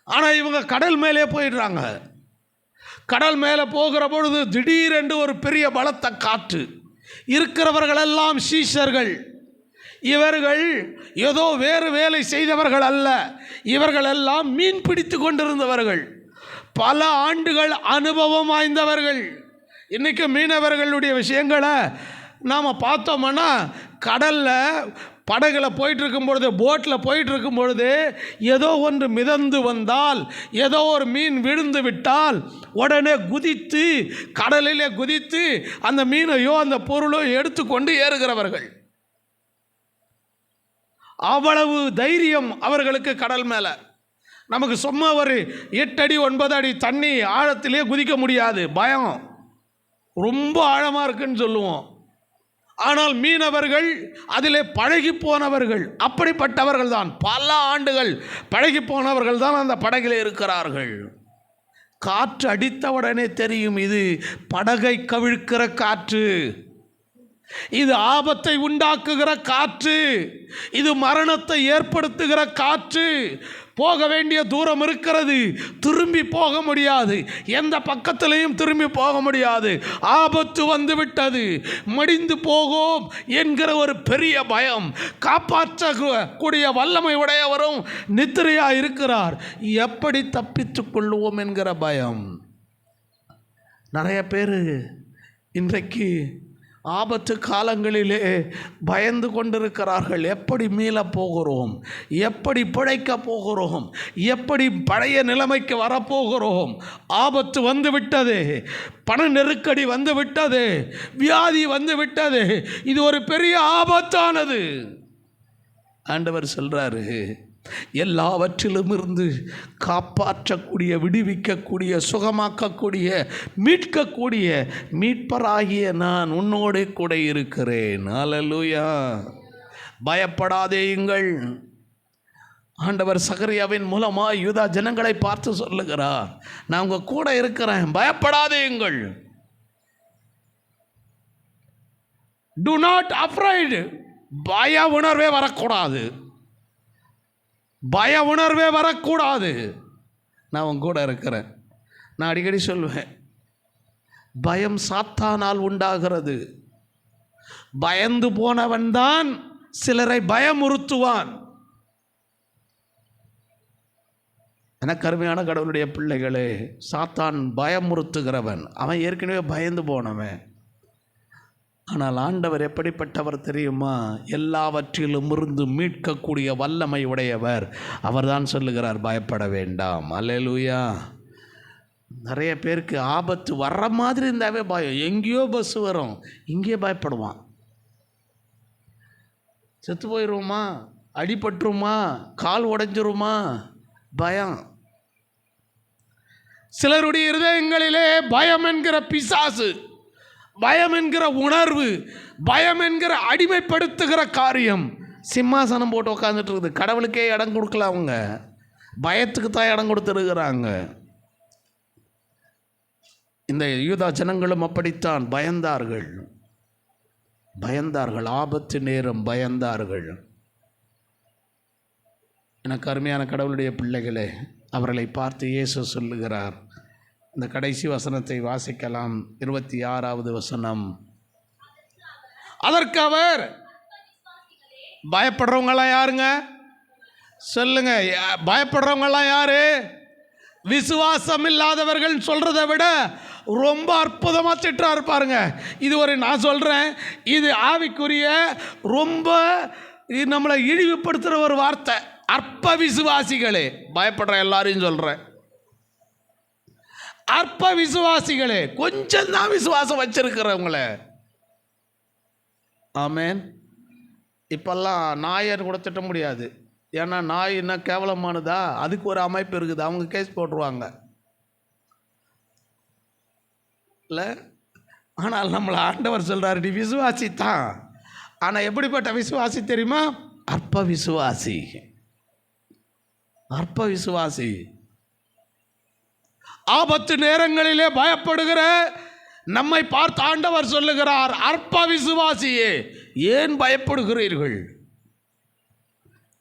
ஆனால் இவங்க கடல் மேலே போயிடுறாங்க. கடல் மேலே போகிற பொழுது திடீரென்று ஒரு பெரிய பலத்த காற்று. இருக்கிறவர்களெல்லாம் சீஷர்கள். இவர்கள் ஏதோ வேறு வேலை செய்தவர்கள் அல்ல. இவர்கள் எல்லாம் மீன் பிடித்து கொண்டிருந்தவர்கள், பல ஆண்டுகள் அனுபவம் வாய்ந்தவர்கள். இன்றைக்கி மீனவர்களுடைய விஷயங்களை நாம் பார்த்தோம்னா, கடலில் படகுல போயிட்டுருக்கும் பொழுது, போட்டில் போயிட்டுருக்கும் பொழுது ஏதோ ஒன்று மிதந்து வந்தால், ஏதோ ஒரு மீன் விழுந்து விட்டால் உடனே குதித்து, கடலிலே குதித்து அந்த மீனையோ அந்த பொருளோ எடுத்துக்கொண்டு ஏறுகிறவர்கள். அவ்வளவு தைரியம் அவர்களுக்கு கடல் மேலே. நமக்கு சும்மா ஒரு 8 அடி 9 அடி தண்ணி ஆழத்திலே குதிக்க முடியாது, பயம். ரொம்ப ஆழமாக இருக்குன்னு சொல்லுவோம். ஆனால் மீனவர்கள் அதிலே பழகி போனவர்கள், அப்படிப்பட்டவர்கள் தான். பல ஆண்டுகள் பழகி போனவர்கள் தான் அந்த படகில் இருக்கிறார்கள். காற்று அடித்தவுடனே தெரியும், இது படகை கவிழ்க்கிற காற்று, இது ஆபத்தை உண்டாக்குகிற காற்று, இது மரணத்தை ஏற்படுத்துகிற காற்று. போக வேண்டிய தூரம் இருக்கிறது, திரும்பி போக முடியாது, எந்த பக்கத்திலையும் திரும்பி போக முடியாது. ஆபத்து வந்து விட்டது, மடிந்து போகும் என்கிற ஒரு பெரிய பயம். காப்பாற்றக்கூடிய வல்லமை உடையவரும் நித்திரையாக இருக்கிறார். எப்படி தப்பித்து கொள்ளுவோம் என்கிற பயம். நிறைய பேர் இன்றைக்கு ஆபத்து காலங்களிலே பயந்து கொண்டிருக்கிறார்கள். எப்படி மீளப் போகிறோம், எப்படி பிழைக்க போகிறோம், எப்படி பழைய நிலைமைக்கு வரப்போகிறோம். ஆபத்து வந்து விட்டது, பண நெருக்கடி வந்து விட்டது, வியாதி வந்து விட்டது, இது ஒரு பெரிய ஆபத்தானது. ஆண்டவர் சொல்றாரு, எல்லாவற்றிலும் இருந்து காப்பாற்றக்கூடிய, விடுவிக்கக்கூடிய, சுகமாக்கக்கூடிய, மீட்கக்கூடிய மீட்பராகிய நான் உன்னோடு கூட இருக்கிறேன். அல்லேலூயா. பயப்படாதேயுங்கள். ஆண்டவர் சகரியாவின் மூலமாக யூதா ஜனங்களை பார்த்து சொல்லுகிறார், நான் உங்க கூட இருக்கிறேன், பயப்படாதேயுங்கள். Do not afraid. பய உணர்வே வரக்கூடாது, பய உணர்வே வரக்கூடாது. நான் உன் கூட இருக்கிறேன். நான் அடிக்கடி சொல்வேன், பயம் சாத்தானால் உண்டாகிறது. பயந்து போனவன் தான் சிலரை பயமுறுத்துவான். எனக்கு அருமையான கடவுளுடைய பிள்ளைகளே, சாத்தான் பயமுறுத்துகிறவன், அவன் ஏற்கனவே பயந்து போனவன். ஆனால் ஆண்டவர் எப்படிப்பட்டவர் தெரியுமா? எல்லாவற்றிலும் இருந்து மீட்கக்கூடிய வல்லமை உடையவர். அவர்தான் சொல்லுகிறார், பயப்பட வேண்டாம். அல்லேலூயா. நிறைய பேருக்கு ஆபத்து வர்ற மாதிரி இருந்தாவே பயம். எங்கேயோ பஸ் வரும், இங்கே பயப்படுவான். செத்து போயிடுவோமா, அடிபட்டுருமா, கால் உடைஞ்சிருமா, பயம். சிலருடைய இருதயங்களிலே பயம் என்கிற பிசாசு, பயம் என்கிற உணர்வு, பயம் என்கிற அடிமைப்படுத்துகிற காரியம் சிம்மாசனம் போட்டு உட்காந்துட்டு இருக்குது. கடவுளுக்கே இடம் கொடுக்கல, அவங்க பயத்துக்கு தான் இடம் கொடுத்துருக்கிறாங்க. இந்த யூதா ஜனங்களும் அப்படித்தான் பயந்தார்கள், பயந்தார்கள். ஆபத்து நேரம் பயந்தார்கள். எனக்கு அருமையான கடவுளுடைய பிள்ளைகளே, அவர்களை பார்த்து இயேசு சொல்லுகிறார். இந்த கடைசி வசனத்தை வாசிக்கலாம். 26வது வசனம். அதற்கு அவர், பயப்படுறவங்களாம் யாருங்க சொல்லுங்க? பயப்படுறவங்களாம் யாரு? விசுவாசம் இல்லாதவர்கள் சொல்கிறத விட ரொம்ப அற்புதமாக திட்டுறாரு பாருங்க. இது ஒரு, நான் சொல்கிறேன், இது ஆவிக்குரிய ரொம்ப நம்மளை இழிவுபடுத்துகிற ஒரு வார்த்தை. அற்ப விசுவாசிகளே, பயப்படுற எல்லாரையும் சொல்கிறேன், அற்ப விசுவாசிகளே, கொஞ்சம் தான் விசுவாசம் வச்சிருக்கிறவங்களே. ஆமேன். இப்பெல்லாம் நாயை கூட திட்ட முடியாது. ஏன்னா நாய் என்ன கேவலமானதா? அதுக்கு ஒரு அமைப்பு இருக்குது, அவங்க கேஸ் போட்டுருவாங்க இல்லை. ஆனால் நம்மளை ஆண்டவர் சொல்கிறார், நீ விசுவாசி தான். ஆனால் எப்படிப்பட்ட விசுவாசி தெரியுமா? அற்ப விசுவாசி. அற்ப விசுவாசி. ஆபத்து நேரங்களிலே பயப்படுகிற நம்மை பார்த்து ஆண்டவர் சொல்லுகிறார், அற்ப விசுவாசியே, ஏன் பயப்படுகிறீர்கள்?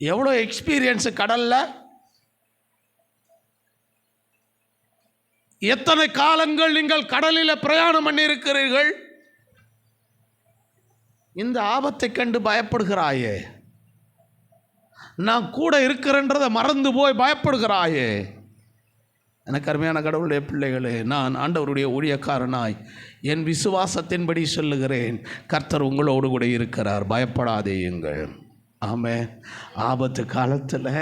எவ்வளோ எக்ஸ்பீரியன்ஸ் கடல்ல, எத்தனை காலங்கள் நீங்கள் கடலில் பிரயாணம் பண்ணியிருக்கிறீர்கள். இந்த ஆபத்தை கண்டு பயப்படுகிறாயே, நான் கூட இருக்கிறேன்றதை மறந்து போய் பயப்படுகிறாயே. எனக்கு அருமையான கடவுளுடைய பிள்ளைகளே, நான் ஆண்டவருடைய ஊழியக்காரனாய் என் விசுவாசத்தின்படி சொல்லுகிறேன், கர்த்தர் உங்களோடு கூட இருக்கிறார், பயப்படாதேயுங்கள். ஆமென். ஆபத்து காலத்தில்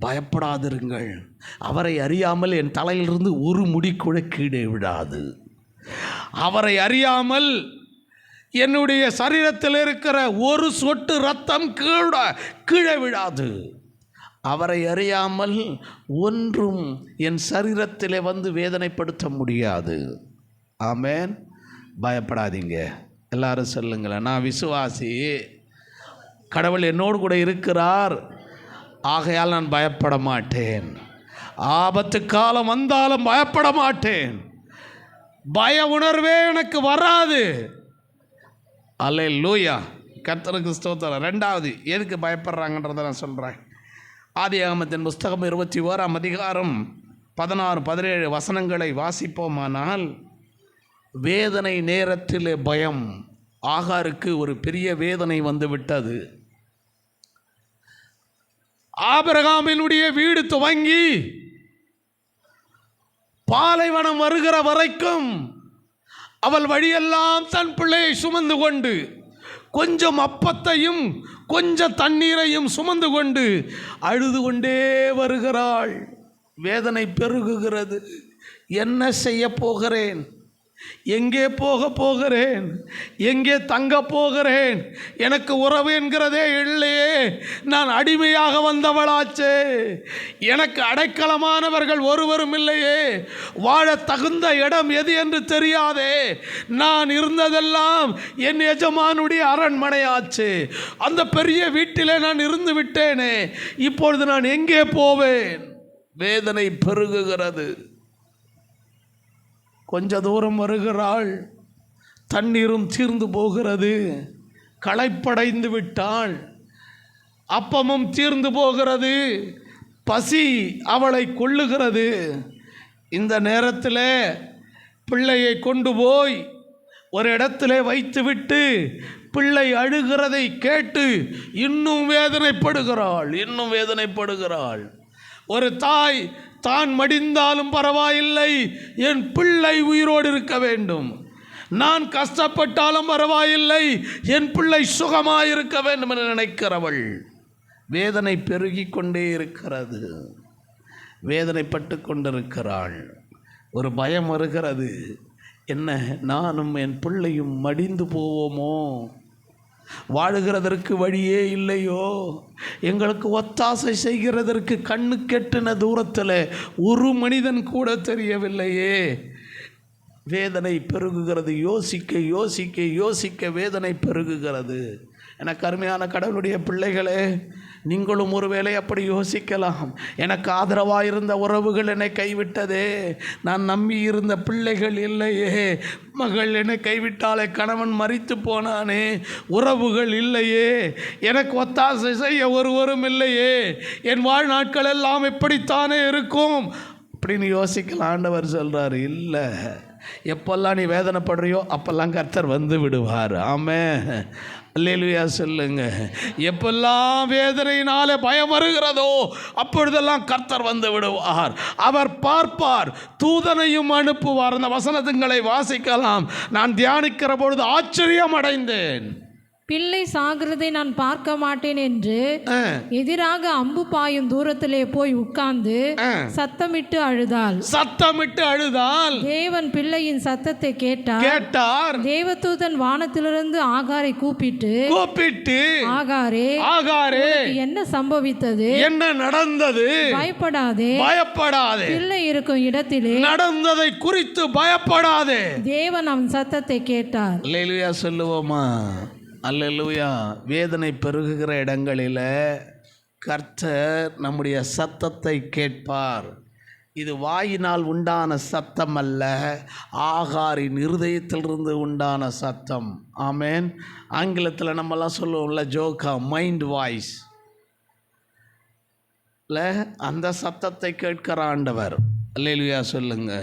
பயப்படாதிருங்கள். அவரை அறியாமல் என் தலையிலிருந்து ஒரு முடி கூட கீழே விடாது. அவரை அறியாமல் என்னுடைய சரீரத்தில் இருக்கிற ஒரு சொட்டு ரத்தம் கீழே விடாது. அவரை அறியாமல் ஒன்றும் என் சரீரத்திலே வந்து வேதனைப்படுத்த முடியாது. ஆமென். பயப்படாதீங்க. எல்லாரும் சொல்லுங்களேன், நான் விசுவாசி, கடவுள் என்னோடு கூட இருக்கிறார், ஆகையால் நான் பயப்பட மாட்டேன். ஆபத்து காலம் வந்தாலும் பயப்பட மாட்டேன். பய உணர்வே எனக்கு வராது. அல்லேலூயா. கர்த்தருக்கு ஸ்தோத்திரம். ரெண்டாவது, எதுக்கு பயப்படுறாங்கன்றதை நான் சொல்கிறேன். ஆதியாகமத்தின் புஸ்தகம் 21ஆம் அதிகாரம் 16-17 வசனங்களை வாசிப்போமானால், வேதனை நேரத்தில் பயம். ஆகாருக்கு ஒரு பெரிய வேதனை வந்து விட்டது. ஆபிரகாமினுடைய வீடு துவங்கி பாலைவனம் வருகிற வரைக்கும் அவள் வழியெல்லாம் தன் பிள்ளையை சுமந்து கொண்டு, கொஞ்சம் அப்பத்தையும் கொஞ்சம் தண்ணீரையும் சுமந்து கொண்டு அழுது கொண்டே வருகிறாள். வேதனை பெருகுகிறது. என்ன செய்ய போகிறேன்? எங்கே போக போகிறேன்? எங்கே தங்க போகிறேன்? எனக்கு உறவு என்கிறதே இல்லையே. நான் அடிமையாக வந்தவளாச்சே. எனக்கு அடைக்கலமானவர்கள் ஒருவரும் இல்லையே. வாழ தகுந்த இடம் எது என்று தெரியாதே. நான் இருந்ததெல்லாம் என் எஜமானுடைய அரண்மனையாச்சு. அந்த பெரிய வீட்டிலே நான் இருந்து விட்டேனே. இப்பொழுது நான் எங்கே போவேன்? வேதனை பெருகுகிறது. கொஞ்ச தூரம் வருகிறாள், தண்ணீரும் தீர்ந்து போகிறது. களைப்படைந்து விட்டாள். அப்பமும் தீர்ந்து போகிறது. பசி அவளை கொள்ளுகிறது. இந்த நேரத்தில் பிள்ளையை கொண்டு போய் ஒரு இடத்துல வைத்துவிட்டு பிள்ளை அழுகிறதை கேட்டு இன்னும் வேதனைப்படுகிறாள். ஒரு தாய் தான் மடிந்தாலும் பரவாயில்லை, என் பிள்ளை உயிரோடு இருக்க வேண்டும். நான் கஷ்டப்பட்டாலும் பரவாயில்லை, என் பிள்ளை சுகமாயிருக்க வேண்டும் என்று நினைக்கிறவள். வேதனை பெருகி கொண்டே இருக்கிறது. வேதனைப்பட்டு கொண்டிருக்கிறாள். ஒரு பயம் வருகிறது. என்ன, நானும் என் பிள்ளையும் மடிந்து போவோமோ? வாழுகிறதற்கு வழியே இல்லையோ? எங்களுக்கு ஒத்தாசை செய்கிறதற்கு கண்ணு கெட்டின தூரத்தில் ஒரு மனிதன் கூட தெரியவில்லையே. வேதனை பெருகுகிறது. யோசிக்க வேதனை பெருகுகிறது. எனக்கு அருமையான கடவுளுடைய பிள்ளைகளே, நீங்களும் ஒருவேளை அப்படி யோசிக்கலாம். எனக்கு ஆதரவாக இருந்த உறவுகள் என்னை கைவிட்டதே. நான் நம்பி இருந்த பிள்ளைகள் இல்லையே. மகள் என்னை கைவிட்டாலே, கணவன் மரித்து போனானே, உறவுகள் இல்லையே, எனக்கு ஒத்தாசை செய்ய ஒருவரும் இல்லையே, என் வாழ்நாட்கள் எல்லாம் இப்படித்தானே இருக்கும். அப்படின்னு யோசிக்கலாம். ஆண்டவர் சொல்கிறார், இல்லை, எப்பெல்லாம் நீ வேதனைப்படுறியோ அப்பெல்லாம் கர்த்தர் வந்து விடுவார். ஆமென், அல்லேலூயா சொல்லுங்க. எப்பெல்லாம் வேதனையினாலே பயம் வருகிறதோ அப்பொழுதெல்லாம் கர்த்தர் வந்து விடுவார். அவர் பார்ப்பார், தூதனையும் அனுப்புவார். அந்த வசனங்களை வாசிக்கலாம். நான் தியானிக்கிற பொழுது ஆச்சரியம் அடைந்தேன். பிள்ளை சாகிறதை நான் பார்க்க மாட்டேன் என்று எதிராக அம்பு பாயும் தூரத்திலே போய் உட்கார்ந்து சத்தமிட்டு அழுதாள். தேவன் பிள்ளையின் சத்தத்தை கேட்டார். தேவதூதன் வானத்திலிருந்து ஆகாரை கூப்பிட்டு ஆகாரே என்ன சம்பவித்தது, என்ன நடந்தது, பயப்படாதே, பிள்ளை இருக்கும் இடத்திலே நடந்ததை குறித்து பயப்படாதே. தேவன் அவன் சத்தத்தை கேட்டார். அல்லேலூயா சொல்லுவோமா? அல்லேலூயா. வேதனை பெருகுகிற இடங்களில் கர்த்தர் நம்முடைய சத்தத்தை கேட்பார். இது வாயினால் உண்டான சத்தம் அல்ல, ஆகாரின் இருதயத்திலிருந்து உண்டான சத்தம். ஆமென். ஆங்கிலத்தில் நம்மலாம் சொல்லுவோம்ல ஜோக்கா, மைண்ட் வாய்ஸ் இல்லை, அந்த சத்தத்தை கேட்கிற ஆண்டவர். அல்லேலூயா சொல்லுங்க.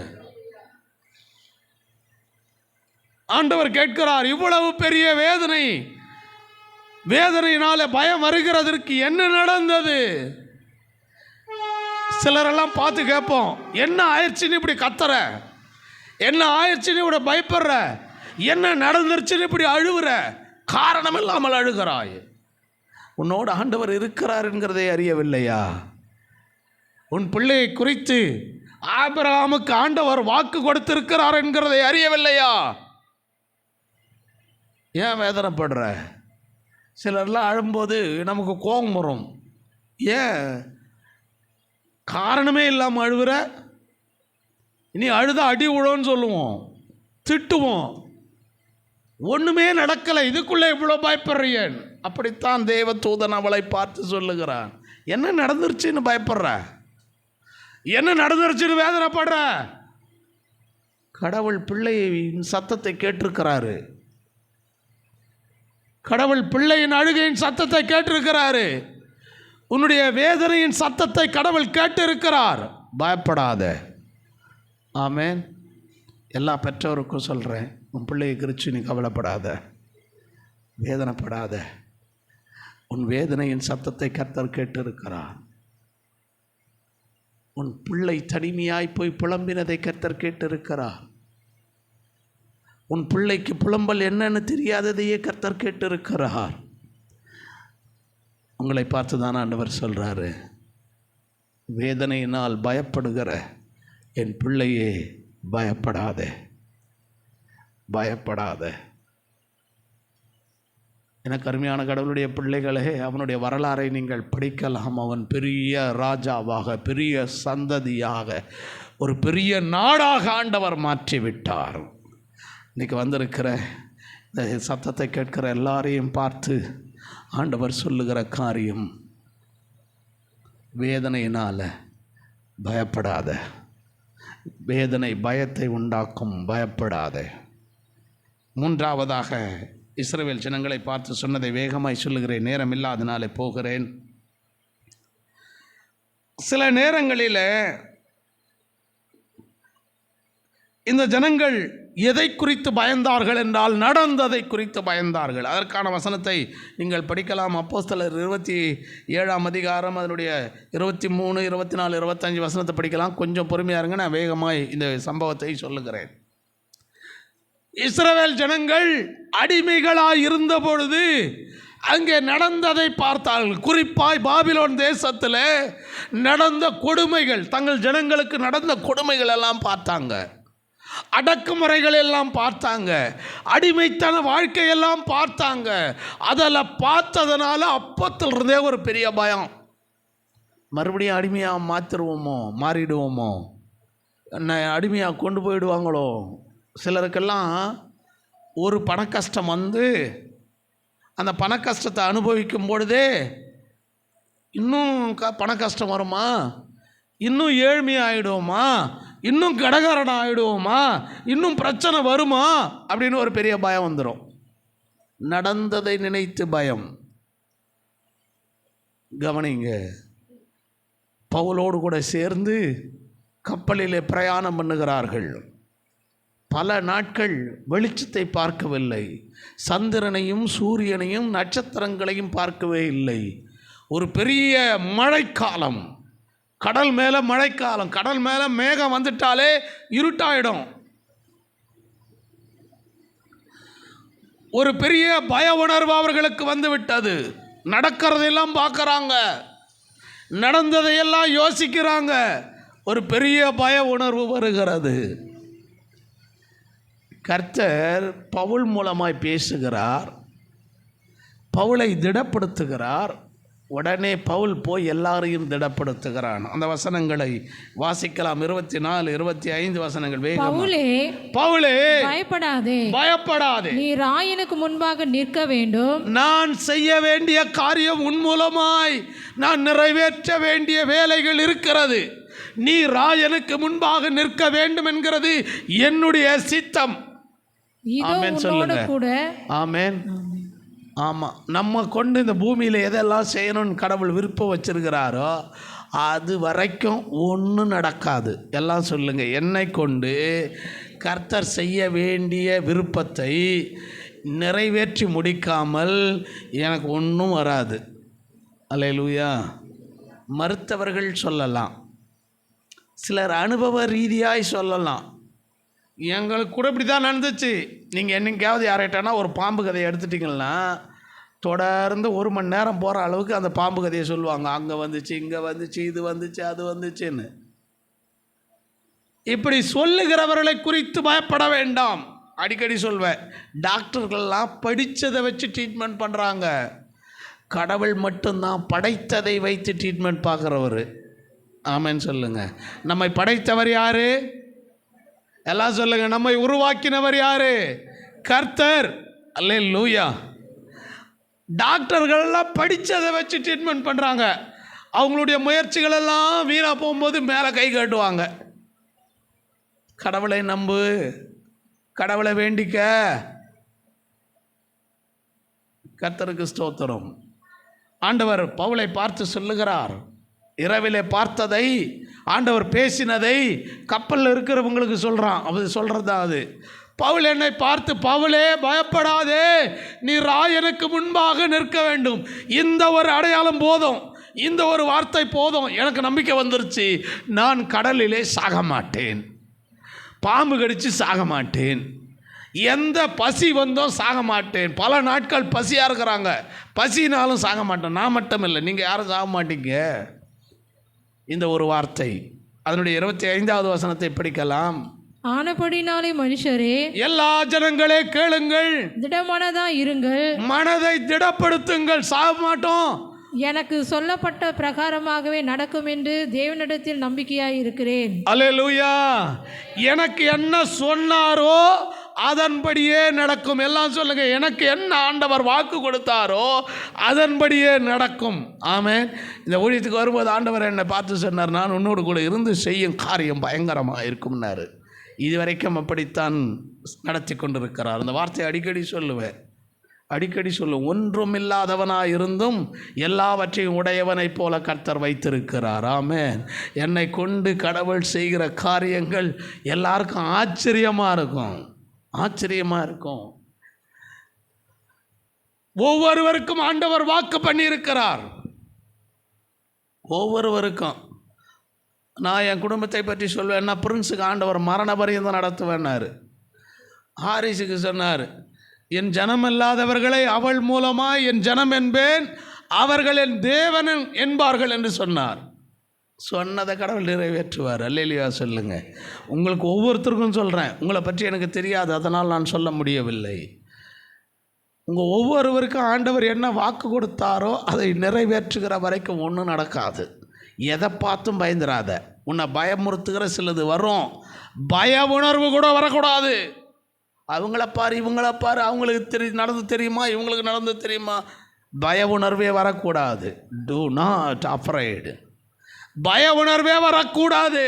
ஆண்டவர் கேட்கிறார், இவ்வளவு பெரிய வேதனையினால பயம் வருகிறதற்கு என்ன நடந்தது? சிலரெல்லாம் பார்த்து கேட்போம், என்ன ஆயிடுச்சுன்னு இப்படி கத்துற, என்ன ஆயிடுச்சுன்னு இப்படி பயப்படுற, என்ன நடந்துருச்சுன்னு இப்படி அழுவுற, காரணம் இல்லாமல் அழுகிறாய். உன்னோடு ஆண்டவர் இருக்கிறார் என்கிறதை அறியவில்லையா? உன் பிள்ளையை குறித்து ஆபிரகாமுக்கு ஆண்டவர் வாக்கு கொடுத்திருக்கிறார் என்கிறதை அறியவில்லையா? ஏன் வேதனைப்படுற? சிலர்லாம் அழும்போது நமக்கு கோபம் வரும். ஏன் காரணமே இல்லாமல் அழுவுற? இனி அழுத அடி விழுன்னு சொல்லுவோம், திட்டுவோம். ஒன்றுமே நடக்கலை, இதுக்குள்ளே இவ்வளோ பயப்படுறியேன். அப்படித்தான் தேவதூதன் அவளை பார்த்து சொல்லுகிறான். என்ன நடந்துருச்சுன்னு பயப்படுற, என்ன நடந்துருச்சுன்னு வேதனைப்படுற? கடவுள் பிள்ளையின் சத்தத்தை கேட்டிருக்கிறாரு. கடவுள் பிள்ளையின் அழுகையின் சத்தத்தை கேட்டிருக்கிறாரு. உன்னுடைய வேதனையின் சத்தத்தை கடவுள் கேட்டிருக்கிறார். பயப்படாத. ஆமென். எல்லா பெற்றோருக்கும் சொல்கிறேன், உன் பிள்ளையை குறித்து நீ கவலைப்படாத, வேதனைப்படாத. உன் வேதனையின் சத்தத்தை கர்த்தர் கேட்டிருக்கிறார். உன் பிள்ளை தனிமையாய் போய் புலம்பினதை கர்த்தர் கேட்டிருக்கிறார். உன் பிள்ளைக்கு புலம்பல் என்னன்னு தெரியாததையே கர்த்தர் கேட்டிருக்கிறார். உங்களை பார்த்து தான் ஆண்டவர் சொல்கிறாரு, வேதனையினால் பயப்படுகிற என் பிள்ளையே பயப்படாதே, பயப்படாதே. எனக்கு அருமையான கடவுளுடைய பிள்ளைகளே, அவனுடைய வரலாறை நீங்கள் படிக்கலாம். அவன் பெரிய ராஜாவாக, பெரிய சந்ததியாக, ஒரு பெரிய நாடாக ஆண்டவர் மாற்றிவிட்டார். இன்றைக்கி வந்திருக்கிற இந்த சத்தத்தை கேட்கிற எல்லாரையும் பார்த்து ஆண்டவர் சொல்லுகிற காரியம், வேதனையினால் பயப்படாத. வேதனை பயத்தை உண்டாக்கும், பயப்படாத. மூன்றாவதாக இஸ்ரவேல் ஜனங்களை பார்த்து சொன்னதை வேகமாய் சொல்லுகிறேன், நேரம் இல்லாதனாலே போகிறேன். சில நேரங்களில் இந்த ஜனங்கள் எதை குறித்து பயந்தார்கள் என்றால் நடந்ததை குறித்து பயந்தார்கள். அதற்கான வசனத்தை நீங்கள் படிக்கலாம். அப்போஸ்தலர் 27ஆம் அதிகாரம் அதனுடைய 23, 24, 25 வசனத்தை படிக்கலாம். கொஞ்சம் பொறுமையாக இருங்க, நான் வேகமாய் இந்த சம்பவத்தை சொல்லுகிறேன். இஸ்ரவேல் ஜனங்கள் அடிமைகளாய் இருந்த பொழுது அங்கே நடந்ததை பார்த்தார்கள். குறிப்பாய் பாபிலோன் தேசத்தில் நடந்த கொடுமைகள், தங்கள் ஜனங்களுக்கு நடந்த கொடுமைகள் எல்லாம் பார்த்தாங்க. அடக்குமுறைகள் எல்லாம் பார்த்தாங்க. அடிமைத்தன வாழ்க்கையெல்லாம் பார்த்தாங்க. அதில் பார்த்ததுனால அப்பத்திலிருந்தே ஒரு பெரிய பயம், மறுபடியும் அடிமையாக மாறிடுவோமோ, என்னை அடிமையாக கொண்டு போயிடுவாங்களோ. சிலருக்கெல்லாம் ஒரு பண கஷ்டம் வந்து அந்த பண கஷ்டத்தை அனுபவிக்கும் பொழுதே இன்னும் பண கஷ்டம் வருமா, இன்னும் ஏழ்மையாகிடுவோமா, இன்னும் கடகாரன் ஆகிடுவோமா, இன்னும் பிரச்சனை வருமா அப்படின்னு ஒரு பெரிய பயம் வந்துடும். நடந்ததை நினைத்து பயம். கவனிங்க, பவுலோடு கூட சேர்ந்து கப்பலிலே பிரயாணம் பண்ணுகிறார்கள். பல நாட்கள் வெளிச்சத்தை பார்க்கவில்லை. சந்திரனையும் சூரியனையும் நட்சத்திரங்களையும் பார்க்கவே இல்லை. ஒரு பெரிய மழைக்காலம், கடல் மேலே மழைக்காலம். கடல் மேலே மேகம் வந்துட்டாலே இருட்டாயிடும். ஒரு பெரிய பய உணர்வு அவர்களுக்கு வந்து விட்டது. நடக்கிறதையெல்லாம் பார்க்குறாங்க, நடந்ததையெல்லாம் யோசிக்கிறாங்க. ஒரு பெரிய பய உணர்வு வருகிறது. கர்த்தர் பவுல் மூலமாய் பேசுகிறார், பவுலை திடப்படுத்துகிறார். உடனே பவுல் போய் எல்லாரையும் திடப்படுத்துகிறான். அந்த வசனங்களை வாசிக்கலாம். 24, 25 வசனங்கள் வேகமா. பவுலே பயப்படாதே, நீ ராயனுக்கு முன்பாக நிற்க வேண்டும். நான் செய்ய வேண்டிய காரியம் உன் மூலமாய் நான் நிறைவேற்ற வேண்டிய வேலைகள் இருக்கிறது. நீ ராயனுக்கு முன்பாக நிற்க வேண்டும் என்கிறது என்னுடைய சித்தம். ஆமென் சொல்லுங்க. ஆமென். ஆமாம், நம்ம கொண்டு இந்த பூமியில் எதெல்லாம் செய்யணும்னு கடவுள் விருப்பம் வச்சிருக்கிறாரோ அது வரைக்கும் ஒன்றும் நடக்காது. எல்லாம் சொல்லுங்கள். என்னை கொண்டு கர்த்தர் செய்ய வேண்டிய விருப்பத்தை நிறைவேற்றி முடிக்காமல் எனக்கு ஒன்றும் வராது. அல்லேலூயா. மறுத்தவர்கள் சொல்லலாம், சிலர் அனுபவ ரீதியாய் சொல்லலாம். எங்களுக்கு கூட இப்படி தான் நடந்துச்சு. நீங்கள் என்னைக்காவது யார்கிட்டனா ஒரு பாம்பு கதையை எடுத்துட்டிங்கன்னா தொடர்ந்து 1 மணி நேரம் போகிற அளவுக்கு அந்த பாம்பு கதையை சொல்லுவாங்க. அங்கே வந்துச்சு, இங்கே வந்துச்சு, இது வந்துச்சு, அது வந்துச்சுன்னு. இப்படி சொல்லுகிறவர்களை குறித்து பயப்பட வேண்டாம். அடிக்கடி சொல்வேன், டாக்டர்கள்லாம் படித்ததை வச்சு ட்ரீட்மெண்ட் பண்ணுறாங்க. கடவுள் மட்டும்தான் படைத்ததை வைத்து ட்ரீட்மெண்ட் பார்க்குறவர். ஆமென் சொல்லுங்கள். நம்மை படைத்தவர் யார்? எல்லாம் சொல்லுங்க. நம்மை உருவாக்கினவர் யாரு? கர்த்தர். அல்லேலூயா. டாக்டர்கள்லாம் படித்ததை வச்சு ட்ரீட்மெண்ட் பண்ணுறாங்க. அவங்களுடைய முயற்சிகள் எல்லாம் வீணாக போகும்போது மேலே கை காட்டுவாங்க. கடவுளை நம்பு, கடவுளை வேண்டிக்க. கர்த்தருக்கு ஸ்தோத்திரம். ஆண்டவர் பவுலை பார்த்து சொல்லுகிறார், இரவிலே பார்த்ததை, ஆண்டவர் பேசினதை கப்பலில் இருக்கிறவங்களுக்கு சொல்கிறான். அது சொல்கிறது தான் அது. பவுல் என்னை பார்த்து, பவுலே பயப்படாதே, நீ ராயனுக்கு முன்பாக நிற்க வேண்டும். இந்த ஒரு அடையாளம் போதும், இந்த ஒரு வார்த்தை போதும், எனக்கு நம்பிக்கை வந்துருச்சு. நான் கடலிலே சாக மாட்டேன், பாம்பு கடித்து சாக மாட்டேன், எந்த பசி வந்தோம் சாக மாட்டேன். பல நாட்கள் பசியாக இருக்கிறாங்க, பசினாலும் சாக மாட்டேன். நான் மட்டும் இல்லை, நீங்கள் யாரும் சாக மாட்டீங்க. இந்த ஒரு வார்த்தை. அதனுடைய 25வது வசனத்தை படிக்கலாம். ஆனபடினாலே மனுஷரே, எல்லா ஜனங்களே கேளுங்கள், திடமனதா இருங்கள், மனதை திடப்படுத்துங்கள். சாக மாட்டோம், எனக்கு சொல்லப்பட்ட பிரகாரமாகவே நடக்கும் என்று தேவனிடத்தில் நம்பிக்கையாய் இருக்கிறேன். அல்லேலூயா. எனக்கு என்ன சொன்னாரோ அதன்படியே நடக்கும். எல்லாம் சொல்லுங்க. எனக்கு என்ன ஆண்டவர் வாக்கு கொடுத்தாரோ அதன்படியே நடக்கும். ஆமென். இந்த ஊழியத்துக்கு வரும்போது ஆண்டவர் என்னை பார்த்து சொன்னார், நான் உன்னோடு கூட இருந்து செய்யும் காரியம் பயங்கரமாக இருக்கும்னாரு. இதுவரைக்கும் அப்படித்தான் நடத்தி கொண்டிருக்கிறார். அந்த வார்த்தையை அடிக்கடி சொல்லுவேன், அடிக்கடி சொல்லுவேன். ஒன்றுமில்லாதவனாக இருந்தும் எல்லாவற்றையும் உடையவனைப் போல கர்த்தர் வைத்திருக்கிறார். ஆமென். என்னை கொண்டு கடவுள் செய்கிற காரியங்கள் எல்லாருக்கும் ஆச்சரியமாக இருக்கும், ஆச்சரியமாக இருக்கும். ஒவ்வொருவருக்கும் ஆண்டவர் வாக்கு பண்ணியிருக்கிறார். ஒவ்வொருவருக்கும். நான் என் குடும்பத்தை பற்றி சொல்வேன். நான் பிரின்ஸுக்கு ஆண்டவர் மரண பரியந்தம் நடத்துவேன்னாரு. ஹாரிஸுக்கு சொன்னார், என் ஜனம் இல்லாதவர்களை அவள் மூலமாக என் ஜனம் என்பேன், அவர்கள் என் தேவன் என்பார்கள் என்று சொன்னார். சொன்னதை கடவுள் நிறைவேற்றுவார். அல்லேலூயா சொல்லுங்க. உங்களுக்கு ஒவ்வொருத்தருக்கும் சொல்கிறேன், உங்களை பற்றி எனக்கு தெரியாது, அதனால் நான் சொல்ல முடியவில்லை. உங்கள் ஒவ்வொருவருக்கும் ஆண்டவர் என்ன வாக்கு கொடுத்தாரோ அதை நிறைவேற்றுகிற வரைக்கும் ஒன்றும் நடக்காது. எதை பார்த்தும் பயந்துராத. உன்னை பயமுறுத்துகிற சிலது வரும். பய உணர்வு கூட வரக்கூடாது. அவங்கள பாரு, இவங்கள பாரு, அவங்களுக்கு நடந்து தெரியுமா, இவங்களுக்கு நடந்து தெரியுமா, பய உணர்வே வரக்கூடாது. Do not afraid. பய உணர்வே வரக்கூடாது.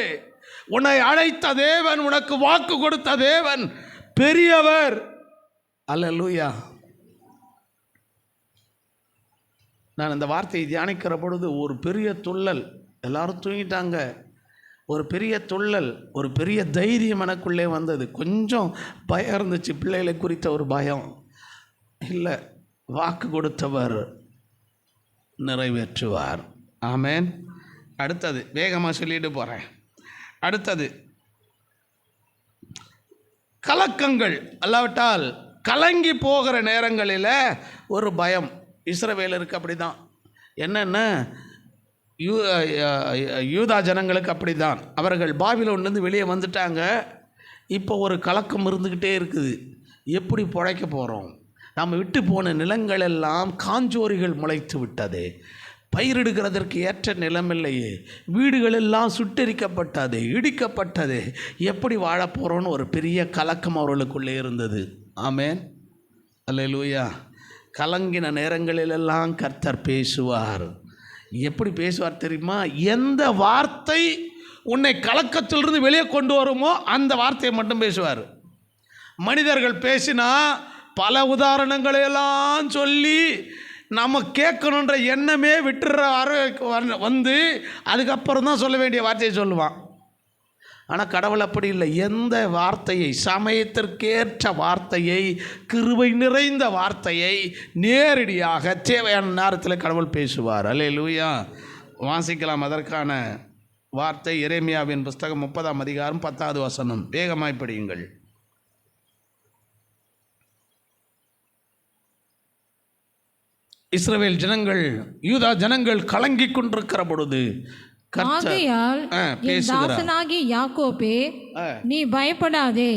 உன்னை அழைத்த தேவன், உனக்கு வாக்கு கொடுத்த தேவன் பெரியவர். அல்லேலூயா. நான் இந்த வார்த்தையை தியானிக்கிற பொழுது ஒரு பெரிய துள்ளல். எல்லாரும் தூங்கிட்டாங்க. ஒரு பெரிய துள்ளல், ஒரு பெரிய தைரியம் எனக்குள்ளே வந்தது. கொஞ்சம் பயம் இருந்துச்சு, பிள்ளைகளை குறித்த ஒரு பயம். இல்லை, வாக்கு கொடுத்தவர் நிறைவேற்றுவார். ஆமேன். அடுத்தது வேகமாக சொல்லிட்டு போகிறேன். அடுத்தது கலக்கங்கள், அல்லாவிட்டால் கலங்கி போகிற நேரங்களில் ஒரு பயம். இஸ்ரவேலருக்கு அப்படி தான். என்னென்ன யூதா ஜனங்களுக்கு அப்படி தான். அவர்கள் பாபிலோன்லேருந்து வெளியே வந்துட்டாங்க. இப்போ ஒரு கலக்கம் இருந்துக்கிட்டே இருக்குது. எப்படி பிழைக்க போகிறோம்? நாம் விட்டு போன நிலங்களெல்லாம் காஞ்சோரிகள் முளைத்து விட்டது. பயிரிடுகிறதற்கு ஏற்ற நிலமில்லையே. வீடுகளெல்லாம் சுட்டெரிக்கப்பட்டது, இடிக்கப்பட்டது. எப்படி வாழப்போகிறோன்னு ஒரு பெரிய கலக்கம் அவர்களுக்குள்ளே இருந்தது. ஆமேன், அல்லேலூயா. கலங்கின நேரங்களிலெல்லாம் கர்த்தர் பேசுவார். எப்படி பேசுவார் தெரியுமா? எந்த வார்த்தை உன்னை கலக்கத்திலிருந்து வெளியே கொண்டு வருமோ அந்த வார்த்தையை மட்டும் பேசுவார். மனிதர்கள் பேசினா பல உதாரணங்களையெல்லாம் சொல்லி நம்ம கேட்கணுன்ற எண்ணமே விட்டுற வந்து அதுக்கப்புறம் தான் சொல்ல வேண்டிய வார்த்தையை சொல்லுவான். ஆனால் கடவுள் அப்படி இல்லை. எந்த வார்த்தையை, சமயத்திற்கேற்ற வார்த்தையை, கிருபை நிறைந்த வார்த்தையை நேரடியாக தேவையான நேரத்தில் கடவுள் பேசுவார். அல்லேலூயா. வாசிக்கலாம் அதற்கான வார்த்தை. எரேமியாவின் புஸ்தகம் 30ஆம் அதிகாரம் 10வது வசனம். வேகமாய் படியுங்கள். இஸ்ரவேல் ஜனங்கள், யூதா ஜனங்கள் கலங்கிக் கொண்டிருக்கிற பொழுது ஆகையால் என் தாசனாகிய யாக்கோபே, நீ பயப்படாதே,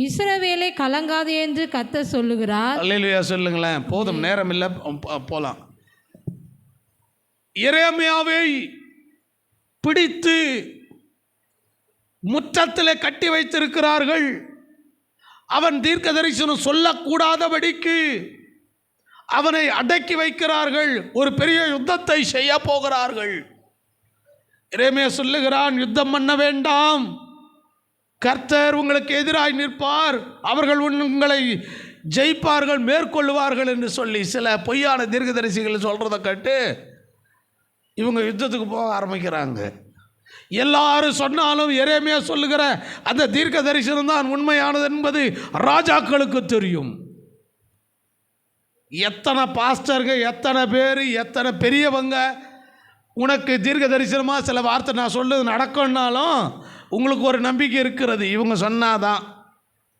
இஸ்ரவேலை கலங்காதே என்று கர்த்தர் சொல்லுகிறார். அல்லேலூயா. சொல்லுங்களேன். போதும், நேரம் இல்லை, போலாம். எரேமியாவை பிடித்து முற்றத்திலே கட்டி வைத்திருக்கிறார்கள். அவன் தீர்க்க தரிசனம் சொல்லக்கூடாதபடிக்கு அவனை அடக்கி வைக்கிறார்கள். ஒரு பெரிய யுத்தத்தை செய்ய போகிறார்கள். எரேமியா சொல்லுகிறான், யுத்தம் பண்ண வேண்டாம், கர்த்தர் உங்களுக்கு எதிராய் நிற்பார், அவர்கள் உங்களை ஜெயிப்பார்கள், மேற்கொள்வார்கள் என்று சொல்லி சில பொய்யான தீர்க்கதரிசிகள் சொல்கிறத கேட்டு இவங்க யுத்தத்துக்கு போக ஆரம்பிக்கிறாங்க. எல்லாரும் சொன்னாலும் எரேமியா சொல்லுகிற அந்த தீர்க்க தரிசனம் தான் உண்மையானது என்பது ராஜாக்களுக்கு தெரியும். எத்தனை பாஸ்டர்கள், எத்தனை பேர், எத்தனை பெரியவங்க உனக்கு தீர்க்க தரிசனமாக சில வார்த்தை நான் சொல்லுது நடக்கும்னாலும் உங்களுக்கு ஒரு நம்பிக்கை இருக்கிறது, இவங்க சொன்னாதான்.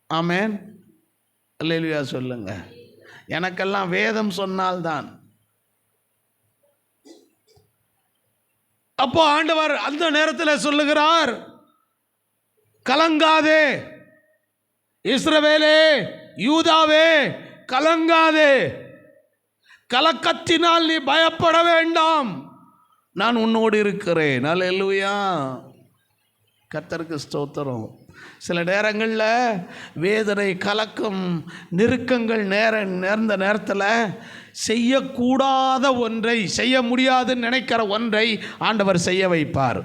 ஆமேன், அல்லேலூயா. சொல்லுங்க. எனக்கெல்லாம் வேதம் சொன்னால்தான். அப்போ ஆண்டவர் அந்த நேரத்தில் சொல்லுகிறார், கலங்காதே இஸ்ரவேலே, யூதாவே, கலங்காதே, கலக்கத்தினால் நீ பயப்பட வேண்டாம், நான் உன்னோடு இருக்கிறேன். அல்லேலூயா. கர்த்தருக்கு ஸ்தோத்திரம். சில நேரங்களில் வேதனை, கலக்கம், நெருக்கங்கள் நேர்ந்த நேரத்தில் செய்யக்கூடாத ஒன்றை, செய்ய முடியாதுன்னு நினைக்கிற ஒன்றை ஆண்டவர் செய்ய வைப்பார்.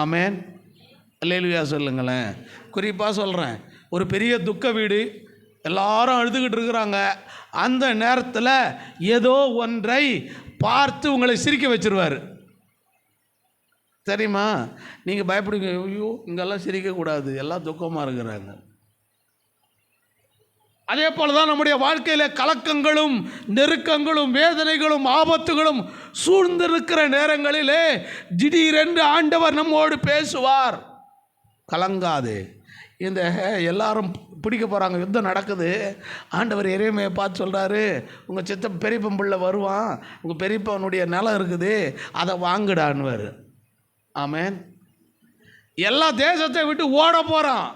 ஆமேன், அல்லேலூயா. சொல்லுங்களேன். குறிப்பாக சொல்கிறேன், ஒரு பெரிய துக்க வீடு, எல்லாரும் அழுதுகிட்டு இருக்கிறாங்க. அந்த நேரத்தில் ஏதோ ஒன்றை பார்த்து உங்களை சிரிக்க வச்சிருவார். தெரியுமா? நீங்கள் பயப்படுங்க, ஐயோ இங்கெல்லாம் சிரிக்கக்கூடாது, எல்லாம் துக்கமாக இருக்கிறாங்க. அதே போல தான் நம்முடைய வாழ்க்கையில் கலக்கங்களும், நெருக்கங்களும், வேதனைகளும், ஆபத்துகளும் சூழ்ந்திருக்கிற நேரங்களிலே திடீரென்று ஆண்டவர் நம்மோடு பேசுவார். கலங்காதே. இந்த எல்லாரும் பிடிக்க போகிறாங்க, யுத்தம் நடக்குது. ஆண்டவர் எரேமியாவை பார்த்து சொல்கிறாரு, உங்கள் பெரியப்பன் பிள்ளை வருவான், உங்கள் பெரியப்பனுடைய நிலம் இருக்குது, அதை வாங்குடான்னுவார். ஆமேன். எல்லா தேசத்தை விட்டு ஓட போகிறான்.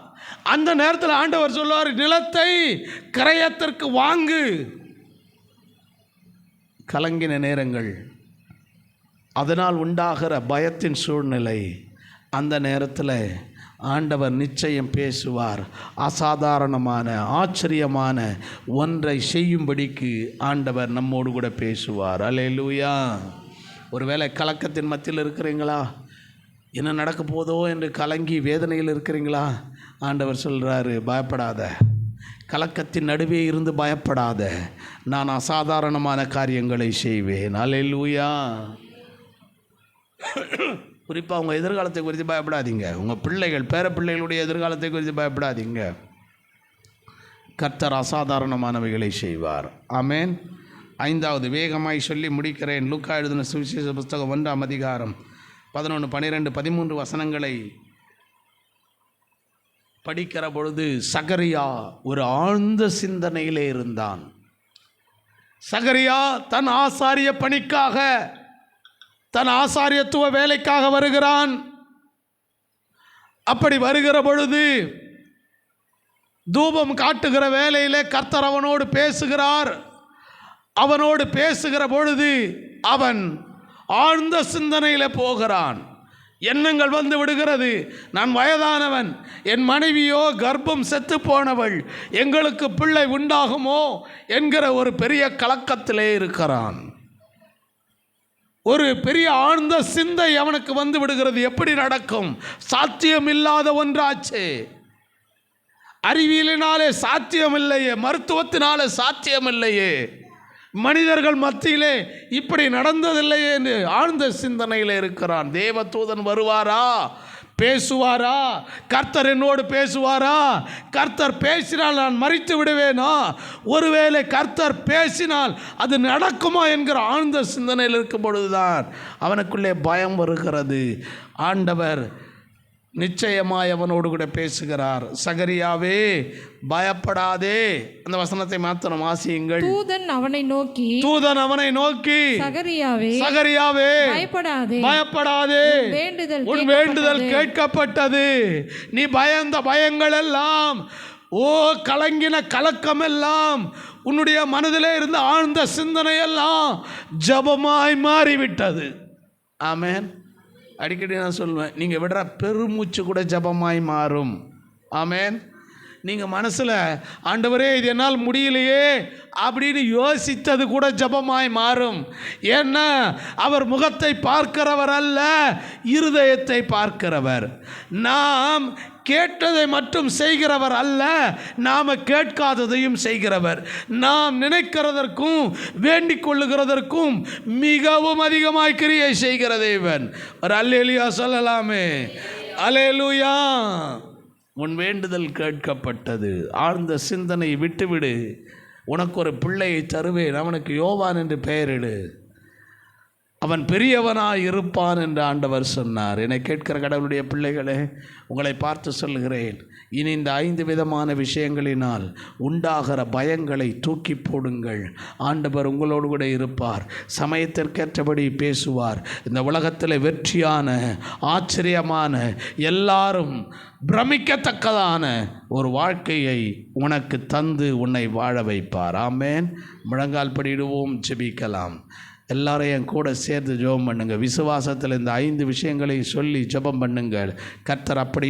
அந்த நேரத்தில் ஆண்டவர் சொல்லுவார், நிலத்தை கிரயத்திற்கு வாங்கு. கலங்கின நேரங்கள், அதனால் உண்டாகிற பயத்தின் சூழ்நிலை, அந்த நேரத்தில் ஆண்டவர் நிச்சயம் பேசுவார். அசாதாரணமான, ஆச்சரியமான ஒன்றை செய்யும்படிக்கு ஆண்டவர் நம்மோடு கூட பேசுவார். அல்லேலூயா. ஒருவேளை கலக்கத்தின் மத்தியில் இருக்கிறீங்களா? என்ன நடக்க போதோ என்று கலங்கி வேதனையில் இருக்கிறீங்களா? ஆண்டவர் சொல்கிறாரு, பயப்படாத, கலக்கத்தின் நடுவே இருந்து பயப்படாத, நான் அசாதாரணமான காரியங்களை செய்வேன். அல்லேலூயா. குறிப்பாக உங்கள் எதிர்காலத்தை குறித்து பயப்படாதீங்க. உங்கள் பிள்ளைகள் பேர பிள்ளைகளுடைய எதிர்காலத்தை குறித்து பயப்படாதீங்க. கர்த்தர் அசாதாரணமானவைகளை செய்வார். ஆமேன். 5வது வேகமாய் சொல்லி முடிக்கிறேன். லூக்கா எழுதின சுவிசேஷ புஸ்தகம் 1ஆம் அதிகாரம் 11, 12, 13 வசனங்களை படிக்கிற பொழுது சகரியா ஒரு ஆழ்ந்த சிந்தனையிலே இருந்தான். சகரியா தன் ஆசாரிய பணிக்காக, தன் ஆசாரியத்துவ வேலைக்காக வருகிறான். அப்படி வருகிற பொழுது தூபம் காட்டுகிற வேளையிலே கர்த்தர் அவனோடு பேசுகிறார். அவனோடு பேசுகிற பொழுது அவன் ஆழ்ந்த சிந்தனையில் போகிறான். எண்ணங்கள் வந்து விடுகிறது. நான் வயதானவன், என் மனைவியோ கர்ப்பம் செத்து போனவள், எங்களுக்கு பிள்ளை உண்டாகுமோ என்கிற ஒரு பெரிய கலக்கத்திலே இருக்கிறான். ஒரு பெரிய ஆழ்ந்த சிந்தை அவனுக்கு வந்து விடுகிறது. எப்படி நடக்கும்? சாத்தியம் இல்லாத ஒன்றாச்சு. அறிவியலினாலே சாத்தியம் இல்லையே, மருத்துவத்தினாலே சாத்தியம் இல்லையே, மனிதர்கள் மத்தியிலே இப்படி நடந்ததில்லையே என்று ஆழ்ந்த சிந்தனையில் இருக்கிறான். தேவதூதன் வருவாரா? பேசுவாரா? கர்த்தர் என்னோடு பேசுவாரா? கர்த்தர் பேசினால் நான் மரித்து விடுவேனா? ஒருவேளை கர்த்தர் பேசினால் அது நடக்குமா என்கிற ஆழ்ந்த சிந்தனையில் இருக்கும் பொழுதுதான் அவனுக்குள்ளே பயம் வருகிறது. ஆண்டவர் நிச்சயமாய் அவனோடு கூட பேசுகிறார். சகரியாவே பயப்படாதே. அந்த வசனத்தை மாத்திரம் வாசியுங்கள். தூதன் அவனை நோக்கி சகரியாவே பயப்படாதே, உன் வேண்டுதல் கேட்கப்பட்டது. நீ பயந்த பயங்கள் எல்லாம், கலங்கின கலக்கம் எல்லாம், உன்னுடைய மனதிலே இருந்த ஆழ்ந்த சிந்தனை எல்லாம் ஜபமாய் மாறிவிட்டது. ஆமென். அடிக்கடி நான் சொல்லுவேன், நீங்கள் விடுற பெருமூச்சு கூட ஜபமாய் மாறும். ஆமென். நீங்கள் மனசில் ஆண்டவரே இது என்னால் முடியலையே அப்படின்னு யோசித்தது கூட ஜபமாய் மாறும். ஏன்னா அவர் முகத்தை பார்க்கிறவர் அல்ல, இருதயத்தை பார்க்கிறவர். நாம் கேட்டதை மட்டும் செய்கிறவர் அல்ல, நாம் கேட்காததையும் செய்கிறவர். நாம் நினைக்கிறதற்கும் வேண்டிக் கொள்ளுகிறதற்கும் மிகவும் அதிகமாய் கிரியை செய்கிற தேவன். ஒரு அல்லேலூயா சொல்லலாமே. அல்லேலூயா. உன் வேண்டுதல் கேட்கப்பட்டது. ஆழ்ந்த சிந்தனை விட்டுவிடு. உனக்கு ஒரு பிள்ளையை தருவேன், அவனுக்கு யோவான் என்று பெயரிடு, அவன் பெரியவனாய் இருப்பான் என்று ஆண்டவர் சொன்னார். என்னை கேட்கிற கடவுளுடைய பிள்ளைகளே, உங்களை பார்த்து சொல்லுகிறேன், இனி இந்த 5 விதமான விஷயங்களினால் உண்டாகிற பயங்களை தூக்கி போடுங்கள். ஆண்டவர் உங்களோடு கூட இருப்பார். சமயத்திற்கேற்றபடி பேசுவார். இந்த உலகத்தில் வெற்றியான, ஆச்சரியமான, எல்லாரும் பிரமிக்கத்தக்கதான ஒரு வாழ்க்கையை உனக்கு தந்து உன்னை வாழ வைப்பார். ஆமேன். முழங்கால் படியிடுவோம், ஜெபிக்கலாம். எல்லாரையும் கூட சேர்ந்து ஜெபம் பண்ணுங்கள். விசுவாசத்தில் இந்த 5 விஷயங்களை சொல்லி ஜெபம் பண்ணுங்கள். கர்த்தர் அப்படியே